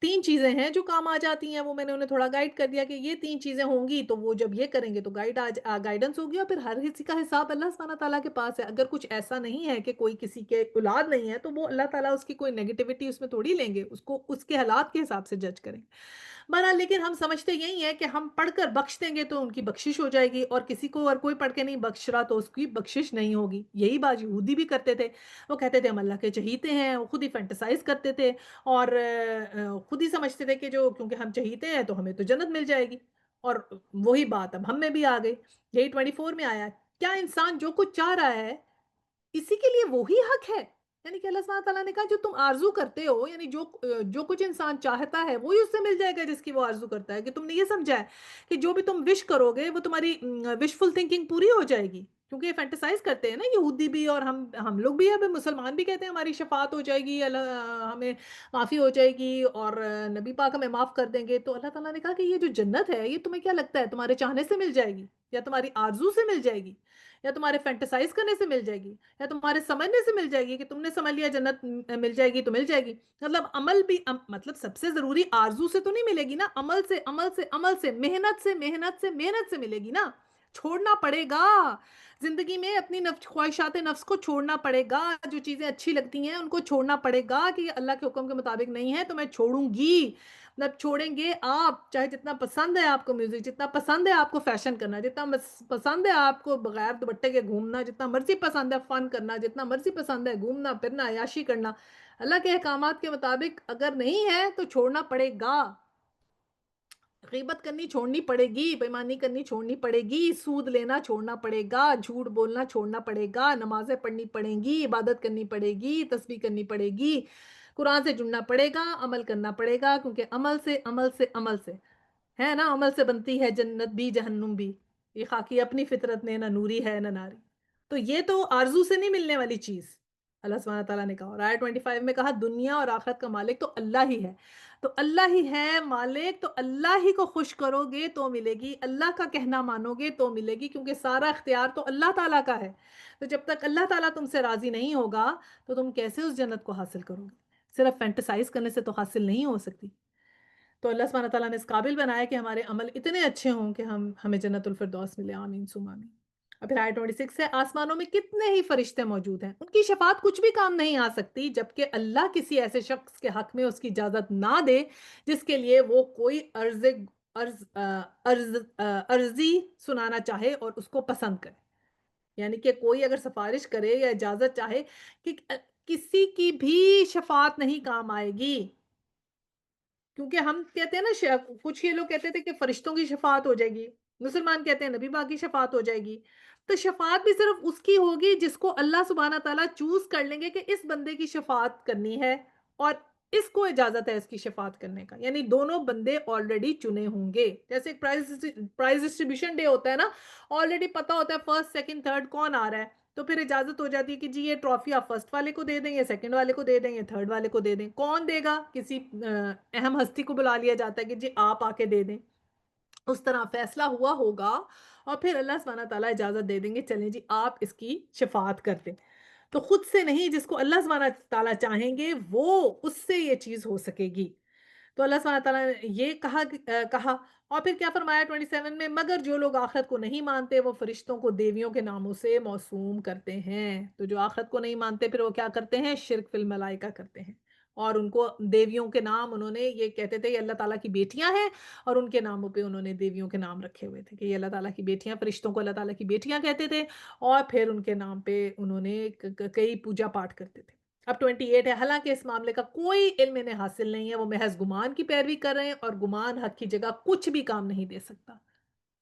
Speaker 1: 3 چیزیں ہیں جو کام آ جاتی ہیں، وہ میں نے انہیں تھوڑا گائیڈ کر دیا کہ یہ 3 چیزیں ہوں گی، تو وہ جب یہ کریں گے تو گائیڈنس ہوگی، اور پھر ہر کسی کا حساب اللہ سبحانہ تعالیٰ کے پاس ہے۔ اگر کچھ ایسا نہیں ہے کہ کوئی کسی کے اولاد نہیں ہے، تو وہ اللہ تعالیٰ اس کی کوئی نیگیٹیوٹی اس میں تھوڑی لیں گے، اس کو اس کے حالات کے حساب سے جج کریں گے۔ بہرحال لیکن ہم سمجھتے یہی ہے کہ ہم پڑھ کر بخش دیں گے تو ان کی بخشش ہو جائے گی، اور کسی کو اور کوئی پڑھ کے نہیں بخش رہا تو اس کی بخشش نہیں ہوگی۔ یہی بات یہودی بھی کرتے تھے، وہ کہتے تھے ہم اللہ کے چہیتے ہیں، وہ خود ہی فینٹیسائز کرتے تھے، اور خود ہی سمجھتے تھے کہ جو کیونکہ ہم چہیتے ہیں تو ہمیں تو جنت مل جائے گی، اور وہی بات اب ہم میں بھی آ گئی، یہی 24 میں آیا، کیا انسان جو کچھ چاہ رہا ہے اسی کے لیے وہی حق ہے؟ یعنی کہ اللہ سبحانہ تعالیٰ نے کہا جو تم آرزو کرتے ہو، یعنی جو کچھ انسان چاہتا ہے وہی اس سے مل جائے گا جس کی وہ آرزو کرتا ہے، کہ تم نے یہ سمجھا ہے کہ جو بھی تم وش کرو گے وہ تمہاری وشفل تھنکنگ پوری ہو جائے گی، کیونکہ یہ فینٹیسائز کرتے ہیں نا یہودی بھی، اور ہم لوگ بھی، اب مسلمان بھی کہتے ہیں ہماری شفاعت ہو جائے گی، اللہ ہمیں معافی ہو جائے گی، اور نبی پاک ہمیں معاف کر دیں گے۔ تو اللہ تعالیٰ نے کہا کہ یہ جو جنت ہے یہ تمہیں کیا لگتا ہے تمہارے چاہنے سے مل جائے گی، یا تمہاری آرزو سے مل جائے گی، یا تمہارے فینٹیسائز کرنے سے مل جائے گی، یا تمہارے سمجھنے سے مل جائے گی کہ تم نے سمجھ لیا جنت مل جائے گی تو مل جائے گی؟ مطلب عمل بھی مطلب سب سے ضروری آرزو سے تو نہیں ملے گی نا، عمل سے، عمل سے، عمل سے، محنت سے، محنت سے، محنت سے ملے گی نا، چھوڑنا پڑے گا زندگی میں اپنی خواہشات نفس کو چھوڑنا پڑے گا، جو چیزیں اچھی لگتی ہیں ان کو چھوڑنا پڑے گا کہ یہ اللہ کے حکم کے مطابق نہیں ہے تو میں چھوڑوں گی۔ مطلب چھوڑیں گے آپ، چاہے جتنا پسند ہے آپ کو میوزک، جتنا پسند ہے آپ کو فیشن کرنا، جتنا پسند ہے آپ کو بغیر دوپٹے کے گھومنا، جتنا مرضی پسند ہے فن کرنا، جتنا مرضی پسند ہے گھومنا پھرنا عیاشی کرنا، اللہ کے احکامات کے مطابق اگر نہیں ہے تو چھوڑنا پڑے گا۔ غیبت کرنی چھوڑنی پڑے گی، بےایمانی کرنی چھوڑنی پڑے گی، سود لینا چھوڑنا پڑے گا، جھوٹ بولنا چھوڑنا پڑے گا، نمازیں پڑھنی پڑیں گی، عبادت کرنی پڑے گی، تسبیح کرنی پڑے گی، قرآن سے جڑنا پڑے گا، عمل کرنا پڑے گا، کیونکہ عمل سے، عمل سے، عمل سے ہے نا، عمل سے بنتی ہے جنت بھی جہنم بھی، یہ خاکی اپنی فطرت نے نہ نوری ہے نہ ناری۔ تو یہ تو آرزو سے نہیں ملنے والی چیز، اللہ سبحانہ تعالیٰ نے کہا، اور آیت 25 میں کہا دنیا اور آخرت کا مالک تو اللہ ہی ہے، تو اللہ ہی ہے مالک، تو اللہ ہی کو خوش کرو گے تو ملے گی، اللہ کا کہنا مانو گے تو ملے گی، کیونکہ سارا اختیار تو اللہ تعالیٰ کا ہے۔ تو جب تک اللہ تعالیٰ تم سے راضی نہیں ہوگا تو تم کیسے اس جنت کو حاصل کرو گے؟ صرف فینٹیسائز کرنے سے تو حاصل نہیں ہو سکتی۔ تو اللہ سبحانہ تعالیٰ نے اس قابل بنایا کہ ہمارے عمل اتنے اچھے ہوں کہ ہمیں جنت الفردوس ملے، آمین ثم آمین۔ اور پھر آیت 26 ہے، آسمانوں میں کتنے ہی فرشتے موجود ہیں، ان کی شفاعت کچھ بھی کام نہیں آ سکتی جبکہ اللہ کسی ایسے شخص کے حق میں اس کی اجازت نہ دے جس کے لیے وہ کوئی عرضی سنانا چاہے اور اس کو پسند کرے، یعنی کہ کوئی اگر سفارش کرے یا اجازت چاہے کہ کسی کی بھی شفاعت نہیں کام آئے گی، کیونکہ ہم کہتے ہیں نا کچھ یہ لوگ کہتے تھے کہ فرشتوں کی شفاعت ہو جائے گی، مسلمان کہتے ہیں نبی پاک کی شفاعت ہو جائے گی، تو شفاعت بھی صرف اس کی ہوگی جس کو اللہ سبحانہ تعالیٰ چوز کر لیں گے کہ اس بندے کی شفاعت کرنی ہے، اور اس کو اجازت ہے اس کی شفاعت کرنے کا، یعنی دونوں بندے آلریڈی چنے ہوں گے، جیسے ایک پرائز ڈسٹریبیوشن ڈے ہوتا ہے نا، آلریڈی پتا ہوتا ہے فرسٹ سیکنڈ تھرڈ کون آ رہا ہے، تو پھر اجازت ہو جاتی ہے کہ جی یہ ٹرافی آپ فرسٹ والے کو دے دیں، یا سیکنڈ والے کو دے دیں، یا تھرڈ والے کو دے دیں، کون دے گا؟ کسی اہم ہستی کو بلا لیا جاتا ہے کہ جی آپ آ کے دے دیں، اس طرح فیصلہ ہوا ہوگا، اور پھر اللہ سبحانہ تعالیٰ اجازت دے دیں گے چلیں جی آپ اس کی شفاعت کر دیں۔ تو خود سے نہیں، جس کو اللہ سبحانہ تعالیٰ چاہیں گے وہ اس سے یہ چیز ہو سکے گی۔ تو اللہ سبحانہ تعالیٰ نے یہ کہا اور پھر کیا فرمایا 27 میں، مگر جو لوگ آخرت کو نہیں مانتے وہ فرشتوں کو دیویوں کے ناموں سے موسوم کرتے ہیں۔ تو جو آخرت کو نہیں مانتے پھر وہ کیا کرتے ہیں؟ شرک فی الملائکہ کرتے ہیں، اور ان کو دیویوں کے نام انہوں نے یہ کہتے تھے یہ اللہ تعالیٰ کی بیٹیاں ہیں، اور ان کے ناموں پہ انہوں نے دیویوں کے نام رکھے ہوئے تھے کہ یہ اللہ تعالیٰ کی بیٹیاں، فرشتوں کو اللہ تعالیٰ کی بیٹیاں کہتے تھے، اور پھر ان کے نام پہ انہوں نے کئی پوجا پاٹ کرتے تھے۔ اب 28 ہے، حالانکہ اس معاملے کا کوئی علم انہیں حاصل نہیں ہے، وہ محض گمان کی پیروی کر رہے ہیں، اور گمان حق کی جگہ کچھ بھی کام نہیں دے سکتا،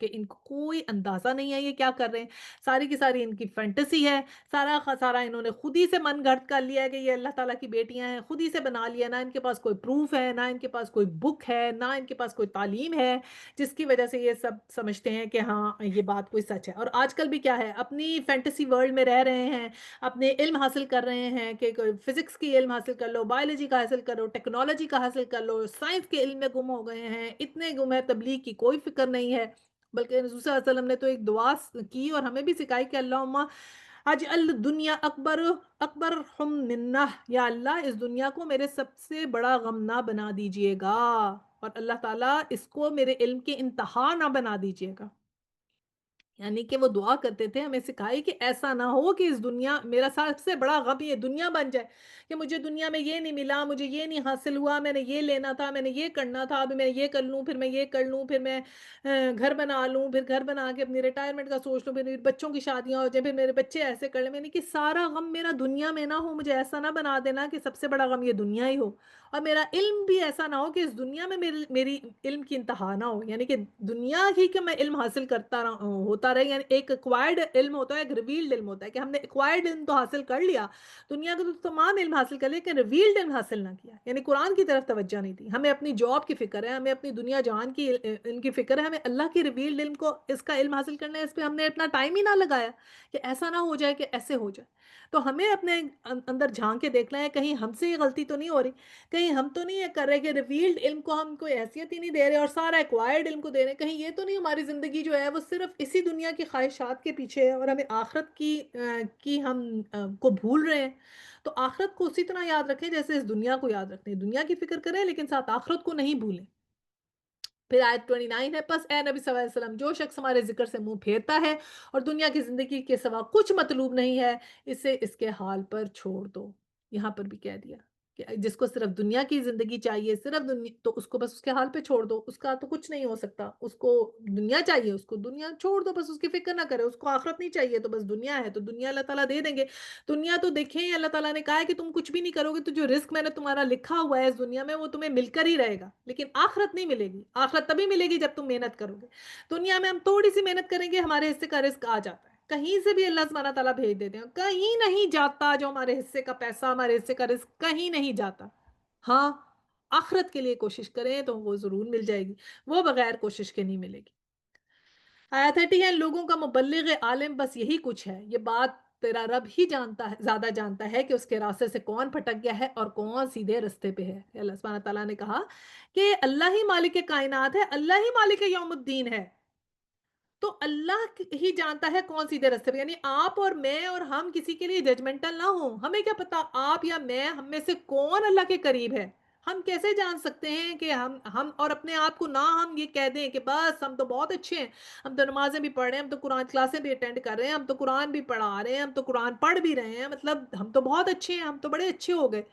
Speaker 1: کہ ان کو کوئی اندازہ نہیں ہے یہ کیا کر رہے ہیں، ساری کی ساری ان کی فینٹیسی ہے، سارا کا سارا انہوں نے خود ہی سے من گھڑت کر لیا ہے کہ یہ اللہ تعالیٰ کی بیٹیاں ہیں، خود ہی سے بنا لیا، نہ ان کے پاس کوئی پروف ہے، نہ ان کے پاس کوئی بک ہے، نہ ان کے پاس کوئی تعلیم ہے، جس کی وجہ سے یہ سب سمجھتے ہیں کہ ہاں یہ بات کوئی سچ ہے۔ اور آج کل بھی کیا ہے، اپنی فینٹیسی ورلڈ میں رہ رہے ہیں، اپنے علم حاصل کر رہے ہیں کہ کوئی فزکس کی علم حاصل کر لو، بایولوجی کا حاصل کر لو، ٹیکنالوجی کا حاصل کر لو، سائنس کے علم میں گم ہو گئے ہیں، اتنے گم ہے، تبلیغ کی کوئی فکر نہیں ہے۔ بلکہ رسول صلی اللہ علیہ وسلم نے تو ایک دعا کی اور ہمیں بھی سکھائی کہ اللہم اجعل الدنیا اکبر ہم منا، یا اللہ اس دنیا کو میرے سب سے بڑا غم نہ بنا دیجئے گا، اور اللہ تعالیٰ اس کو میرے علم کی انتہا نہ بنا دیجئے گا۔ یعنی کہ وہ دعا کرتے تھے، ہمیں سکھائی کہ ایسا نہ ہو کہ اس دنیا میرا سب سے بڑا غم یہ دنیا بن جائے، کہ مجھے دنیا میں یہ نہیں ملا، مجھے یہ نہیں حاصل ہوا، میں نے یہ لینا تھا، میں نے یہ کرنا تھا، ابھی میں یہ کر لوں، پھر میں یہ کر لوں، پھر میں گھر بنا لوں، پھر گھر بنا کے اپنی ریٹائرمنٹ کا سوچ لوں، پھر میرے بچوں کی شادیاں ہو جائیں، پھر میرے بچے ایسے کر لیں، میں نے کہ سارا غم میرا دنیا میں نہ ہو، مجھے ایسا نہ بنا دینا کہ سب سے بڑا غم یہ دنیا ہی ہو، اور میرا علم بھی ایسا نہ ہو کہ اس دنیا میں میری علم کی انتہا نہ ہو، یعنی کہ دنیا ہی کہ میں علم حاصل کرتا ہوتا رہے، یعنی ایک ایکوائرڈ علم ہوتا ہے، ایک ریویلڈ علم ہوتا ہے، کہ ہم نے ایکوائرڈ علم تو حاصل کر لیا، دنیا کا تو تمام علم حاصل کر لیا، لیکن ریویلڈ علم حاصل نہ کیا، یعنی قرآن کی طرف توجہ نہیں دی، ہمیں اپنی جاب کی فکر ہے، ہمیں اپنی دنیا جہان کی ان کی فکر ہے، ہمیں اللہ کی ریویلڈ علم کو، اس کا علم حاصل کرنا ہے، اس پہ ہم نے اپنا ٹائم ہی نہ لگایا کہ ایسا نہ ہو جائے کہ ایسے ہو جائے۔ تو ہمیں اپنے اندر جھانک کے دیکھنا ہے کہیں ہم سے یہ غلطی تو نہیں ہو رہی، کہیں ہم تو نہیں یہ کر رہے کہ ریویلڈ علم کو ہم کوئی حیثیت ہی نہیں دے رہے اور سارا ایکوائرڈ علم کو دے رہے ہیں، کہیں یہ تو نہیں ہماری زندگی جو ہے وہ صرف اسی دنیا کی خواہشات کے پیچھے ہے اور ہمیں آخرت کی ہم کو بھول رہے ہیں۔ تو آخرت کو اسی طرح یاد رکھیں جیسے اس دنیا کو یاد رکھتے ہیں، دنیا کی فکر کریں لیکن ساتھ آخرت کو نہیں بھولیں۔ پھر آیت 29 ہے، پس اے نبی صلی اللہ علیہ وسلم جو شخص ہمارے ذکر سے منہ پھیرتا ہے اور دنیا کی زندگی کے سوا کچھ مطلوب نہیں ہے، اسے اس کے حال پر چھوڑ دو۔ یہاں پر بھی کہہ دیا کہ جس کو صرف دنیا کی زندگی چاہیے، صرف دنیا، تو اس کو بس اس کے حال پہ چھوڑ دو، اس کا تو کچھ نہیں ہو سکتا، اس کو دنیا چاہیے، اس کو دنیا چھوڑ دو، بس اس کی فکر نہ کرے، اس کو آخرت نہیں چاہیے تو بس دنیا ہے تو دنیا اللہ تعالیٰ دے دیں گے۔ دنیا تو دیکھیں اللہ تعالیٰ نے کہا ہے کہ تم کچھ بھی نہیں کرو گے تو جو رزق میں نے تمہارا لکھا ہوا ہے اس دنیا میں وہ تمہیں مل کر ہی رہے گا، لیکن آخرت نہیں ملے گی، آخرت تبھی ملے گی جب تم محنت کرو گے۔ دنیا میں ہم تھوڑی سی محنت کریں گے ہمارے حصے کا رزق آ جاتا ہے، کہیں سے بھی اللہ سبحانہ تعالیٰ بھیج دیتے ہیں، کہیں نہیں جاتا، جو ہمارے حصے کا پیسہ، ہمارے حصے کا رزق کہیں نہیں جاتا۔ ہاں، آخرت کے لیے کوشش کریں تو وہ ضرور مل جائے گی، وہ بغیر کوشش کے نہیں ملے گی۔ آیا 30 ہے، لوگوں کا مبلغ عالم بس یہی کچھ ہے، یہ بات تیرا رب ہی جانتا ہے، زیادہ جانتا ہے کہ اس کے راستے سے کون بھٹک گیا ہے اور کون سیدھے رستے پہ ہے۔ اللہ سبحانہ تعالیٰ نے کہا کہ اللہ ہی مالک کائنات ہے، اللہ ہی مالک یوم الدین ہے، تو اللہ ہی جانتا ہے کون سیدھے راستے پہ، یعنی آپ اور میں اور ہم کسی کے لیے ججمنٹل نہ ہوں، ہمیں کیا پتا آپ یا میں ہم میں سے کون اللہ کے قریب ہے، ہم کیسے جان سکتے ہیں کہ ہم اور اپنے آپ کو نہ ہم یہ کہہ دیں کہ بس ہم تو بہت اچھے ہیں، ہم تو نمازیں بھی پڑھ رہے ہیں، ہم تو قرآن کلاسیں بھی اٹینڈ کر رہے ہیں، ہم تو قرآن بھی پڑھا رہے ہیں، ہم تو قرآن پڑھ بھی رہے ہیں، مطلب ہم تو بہت اچھے ہیں، ہم تو بڑے اچھے ہو گئے۔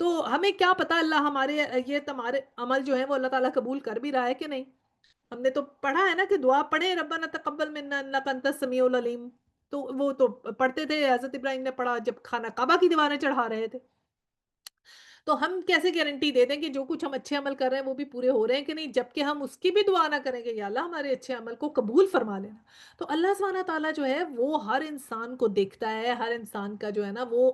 Speaker 1: تو ہمیں کیا پتا اللہ ہمارے یہ تمہارے عمل جو ہے وہ اللہ تعالیٰ قبول کر بھی رہا ہے کہ نہیں۔ ہم نے تو پڑھا ہے نا کہ دعا پڑھیں ربنا تقبل منا انک انت السمیع العلیم، تو وہ تو پڑھتے تھے، حضرت ابراہیم نے پڑھا جب خانہ کعبہ کی دیواریں چڑھا رہے تھے۔ تو ہم کیسے گارنٹی دے دیں کہ جو کچھ ہم اچھے عمل کر رہے ہیں وہ بھی پورے ہو رہے ہیں کہ نہیں، جبکہ ہم اس کی بھی دعا نہ کریں گے یا اللہ ہمارے اچھے عمل کو قبول فرما لینا۔ تو اللہ سبحانہ تعالیٰ جو ہے وہ ہر انسان کو دیکھتا ہے، ہر انسان کا جو ہے نا وہ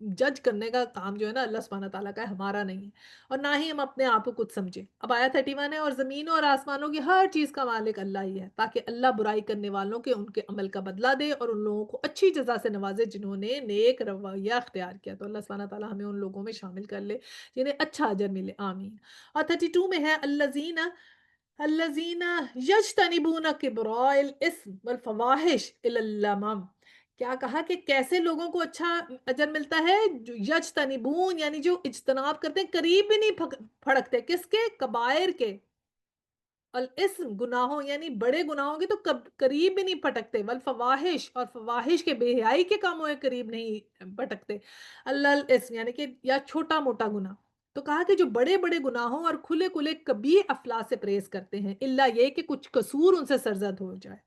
Speaker 1: جج کرنے کا کام جو ہے نا اللہ سبحانہ تعالیٰ کا ہے، ہمارا نہیں ہے، اور نہ ہی ہم اپنے آپ کو کچھ سمجھیں۔ اب آیا 31 ہے، اور زمینوں اور آسمانوں کی ہر چیز کا مالک اللہ ہی ہے، تاکہ اللہ برائی کرنے والوں کے ان کے عمل کا بدلہ دے اور ان لوگوں کو اچھی جزا سے نوازے جنہوں نے نیک رویہ اختیار کیا۔ تو اللہ سبحانہ تعالیٰ ہمیں ان لوگوں میں شامل کر لے جنہیں اچھا اجر ملے، آمین۔ اور 32 میں ہے الذین یجتنبون کبرائے الاسم والفواحش الا اللمم، کیا کہا کہ کیسے لوگوں کو اچھا اجر ملتا ہے؟ جو یجتنبون یعنی جو اجتناب کرتے ہیں، قریب بھی نہیں پھڑکتے، کس کے؟ کبائر کے، الاسم گناہوں یعنی بڑے گناہوں کے تو قریب بھی نہیں پھٹکتے، والفواحش اور فواحش کے بے حیائی کے کاموں کے قریب نہیں پھٹکتے، اللہ الاسم یعنی کہ یا چھوٹا موٹا گناہ، تو کہا کہ جو بڑے بڑے گناہوں اور کھلے کھلے کبیر افعال سے پرہیز کرتے ہیں، اللہ یہ کہ کچھ قصور ان سے سرزد ہو جائے،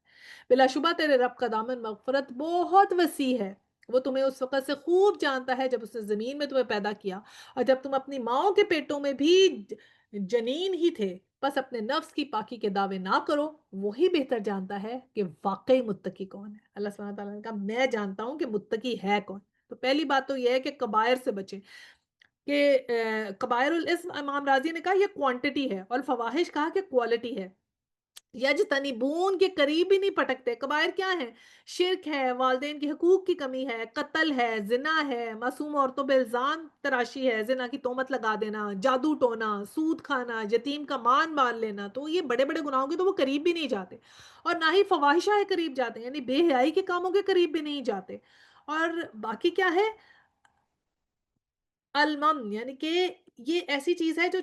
Speaker 1: بلا شبہ تیرے رب کا دامن مغفرت بہت وسیع ہے، وہ تمہیں اس وقت سے خوب جانتا ہے جب اس نے زمین میں تمہیں پیدا کیا اور جب تم اپنی ماؤں کے پیٹوں میں بھی جنین ہی تھے، بس اپنے نفس کی پاکی کے دعوے نہ کرو، وہی بہتر جانتا ہے کہ واقعی متقی کون ہے۔ اللہ سبحانہ تعالیٰ نے کہا میں جانتا ہوں کہ متقی ہے کون۔ تو پہلی بات تو یہ ہے کہ کبائر سے بچیں، کہ کبائر الاسم امام راضی نے کہا یہ کوانٹٹی ہے اور فواہش کہا کہ کوالٹی ہے، یجتنبون کے قریب ہی نہیں پٹکتے۔ کبائر کیا ہے؟ شرک ہے، والدین کے حقوق کی کمی ہے، قتل ہے، زنا ہے، معصوم عورتوں پہ الزام تراشی ہے، زنا کی تہمت لگا دینا، جادو ٹونا، سود کھانا، یتیم کا مال لینا، تو یہ بڑے بڑے گناہوں کے تو وہ قریب بھی نہیں جاتے، اور نہ ہی فواہشہ کے قریب جاتے ہیں، یعنی بے حیائی کے کاموں کے قریب بھی نہیں جاتے۔ اور باقی کیا ہے؟ المم یعنی کہ یہ ایسی چیز ہے جو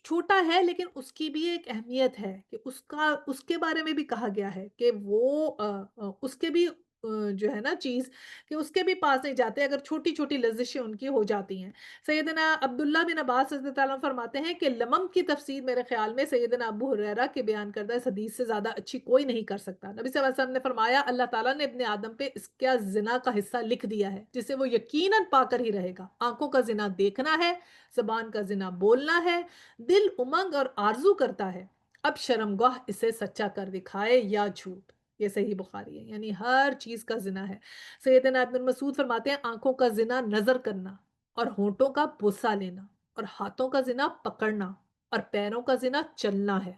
Speaker 1: چھوٹا ہے لیکن اس کی بھی ایک اہمیت ہے، کہ اس کے بارے میں بھی کہا گیا ہے کہ وہ اس کے بھی جو ہے نا چیز، کہ اس کے بھی پاس نہیں جاتے اگر چھوٹی چھوٹی لذشیں ان کی ہو جاتی ہیں۔ سیدنا عبداللہ بن عباس رضی اللہ عنہ فرماتے ہیں کہ لمم کی تفسیر میرے خیال میں سیدنا ابو ہریرہ کے بیان کردہ اس حدیث سے زیادہ اچھی کوئی نہیں کر سکتا۔ نبی صلی اللہ علیہ وسلم نے فرمایا اللہ تعالیٰ نے ابن آدم پہ اس کا زنا کا حصہ لکھ دیا ہے جسے وہ یقیناً پا کر ہی رہے گا۔ آنکھوں کا زنا دیکھنا ہے، زبان کا زنا بولنا ہے، دل امنگ اور آرزو کرتا ہے، اب شرمگاہ اسے سچا کر دکھائے یا جھوٹ۔ یہ صحیح بخاری ہے، یعنی ہر چیز کا زنا ہے۔ سیدنا ابن مسعود فرماتے ہیں آنکھوں کا زنا نظر کرنا اور ہونٹوں کا بوسہ لینا اور ہاتھوں کا زنا پکڑنا اور پیروں کا زنا چلنا ہے،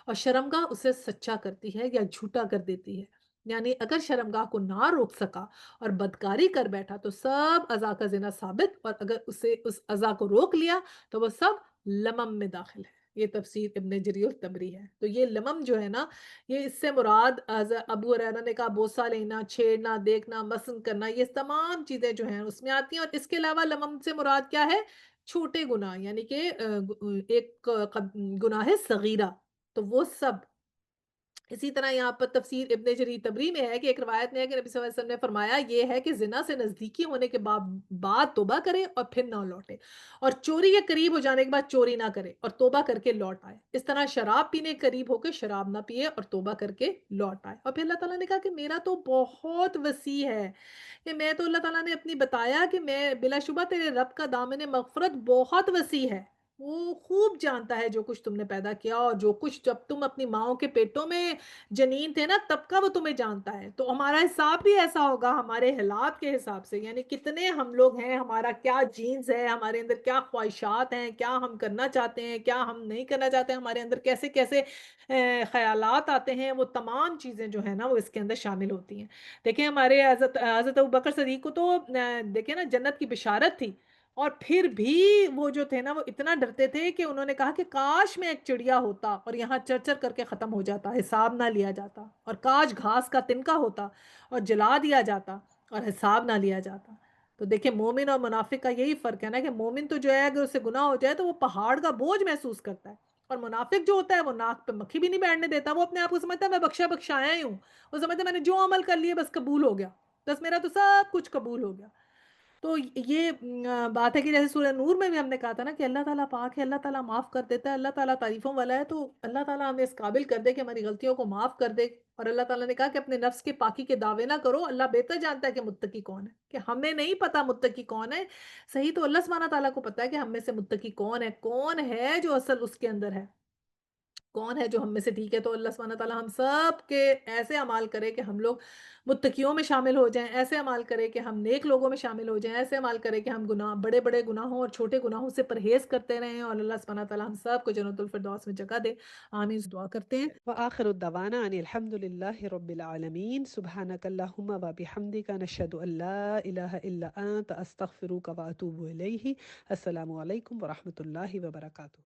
Speaker 1: اور شرمگاہ اسے سچا کرتی ہے یا جھوٹا کر دیتی ہے، یعنی اگر شرمگاہ کو نہ روک سکا اور بدکاری کر بیٹھا تو سب اعضاء کا زنا ثابت، اور اگر اسے اس اعضاء کو روک لیا تو وہ سب لمم میں داخل ہے۔ یہ تفسیر ابن جریر الطبری ہے۔ تو یہ لمم جو ہے نا، یہ اس سے مراد ابو ہریرہ نے کہا بوسہ لینا، چھیڑنا، دیکھنا، مسن کرنا، یہ تمام چیزیں جو ہیں اس میں آتی ہیں، اور اس کے علاوہ لمم سے مراد کیا ہے؟ چھوٹے گناہ، یعنی کہ ایک گناہ صغیرہ، تو وہ سب۔ اسی طرح یہاں پر تفسیر ابن جریر تبری میں ہے کہ ایک روایت میں ہے کہ نبی صلی اللہ علیہ وسلم نے فرمایا یہ ہے کہ زنا سے نزدیکی ہونے کے بعد توبہ کرے اور پھر نہ لوٹے، اور چوری کے قریب ہو جانے کے بعد چوری نہ کرے اور توبہ کر کے لوٹ آئے، اس طرح شراب پینے کے قریب ہو کے شراب نہ پیے اور توبہ کر کے لوٹ آئے۔ اور پھر اللہ تعالیٰ نے کہا کہ میرا تو بہت وسیع ہے، کہ میں تو اللہ تعالیٰ نے اپنی بتایا کہ میں بلا شبہ تیرے رب کا دامن مغفرت بہت وسیع ہے، وہ خوب جانتا ہے جو کچھ تم نے پیدا کیا، اور جو کچھ جب تم اپنی ماؤں کے پیٹوں میں جنین تھے نا تب کا وہ تمہیں جانتا ہے، تو ہمارا حساب بھی ایسا ہوگا ہمارے حالات کے حساب سے، یعنی کتنے ہم لوگ ہیں، ہمارا کیا جینز ہے، ہمارے اندر کیا خواہشات ہیں، کیا ہم کرنا چاہتے ہیں، کیا ہم نہیں کرنا چاہتے ہیں، ہمارے اندر کیسے کیسے خیالات آتے ہیں، وہ تمام چیزیں جو ہیں نا وہ اس کے اندر شامل ہوتی ہیں۔ دیکھیں ہمارے حضرت ابوبکر صدیق کو تو دیکھیں نا جنت کی بشارت تھی، اور پھر بھی وہ جو تھے نا وہ اتنا ڈرتے تھے کہ انہوں نے کہا کہ کاش میں ایک چڑیا ہوتا اور یہاں چر چر کر کے ختم ہو جاتا، حساب نہ لیا جاتا، اور کاش گھاس کا تنکا ہوتا اور جلا دیا جاتا اور حساب نہ لیا جاتا۔ تو دیکھیں مومن اور منافق کا یہی فرق ہے نا، کہ مومن تو جو ہے اگر اسے گناہ ہو جائے تو وہ پہاڑ کا بوجھ محسوس کرتا ہے، اور منافق جو ہوتا ہے وہ ناک پہ مکھی بھی نہیں بیٹھنے دیتا، وہ اپنے آپ کو سمجھتا ہے میں بخشا بخشایا ہی ہوں، وہ سمجھتا ہے میں نے جو عمل کر لیے بس قبول ہو گیا، بس میرا تو سب کچھ قبول ہو گیا۔ تو یہ بات ہے کہ جیسے سورہ نور میں بھی ہم نے کہا تھا نا کہ اللہ تعالیٰ پاک ہے، اللہ تعالیٰ معاف کر دیتا ہے، اللہ تعالیٰ تعریفوں والا ہے، تو اللہ تعالیٰ ہمیں اس قابل کر دے کہ ہماری غلطیوں کو معاف کر دے، اور اللہ تعالیٰ نے کہا کہ اپنے نفس کے پاکی کے دعوے نہ کرو، اللہ بہتر جانتا ہے کہ متقی کون ہے، کہ ہمیں نہیں پتا متقی کون ہے، صحیح تو اللہ سبحانہ تعالیٰ کو پتا ہے کہ ہم میں سے متقی کون ہے جو اصل اس کے اندر ہے، کون ہے جو ہم میں سے ٹھیک ہے۔ تو اللہ سبحانہ تعالیٰ ہم سب کے ایسے اعمال کرے کہ ہم لوگ متقیوں میں شامل ہو جائیں، ایسے اعمال کرے کہ ہم نیک لوگوں میں شامل ہو جائیں، ایسے اعمال کرے کہ ہم بڑے بڑے گناہوں اور چھوٹے گناہوں سے پرہیز کرتے رہیں، اور اللہ سبحانہ تعالیٰ ہم سب کو جنت الفردوس میں جگہ دے، آمین، دعا کرتے ہیں۔
Speaker 3: وآخر الدعوانا ان الحمد لله رب العالمين سبحانك اللهم وبحمدك نشهد ان لا اله الا انت استغفرك واتوب اليه۔ السلام علیکم ورحمۃ اللہ وبرکاتہ۔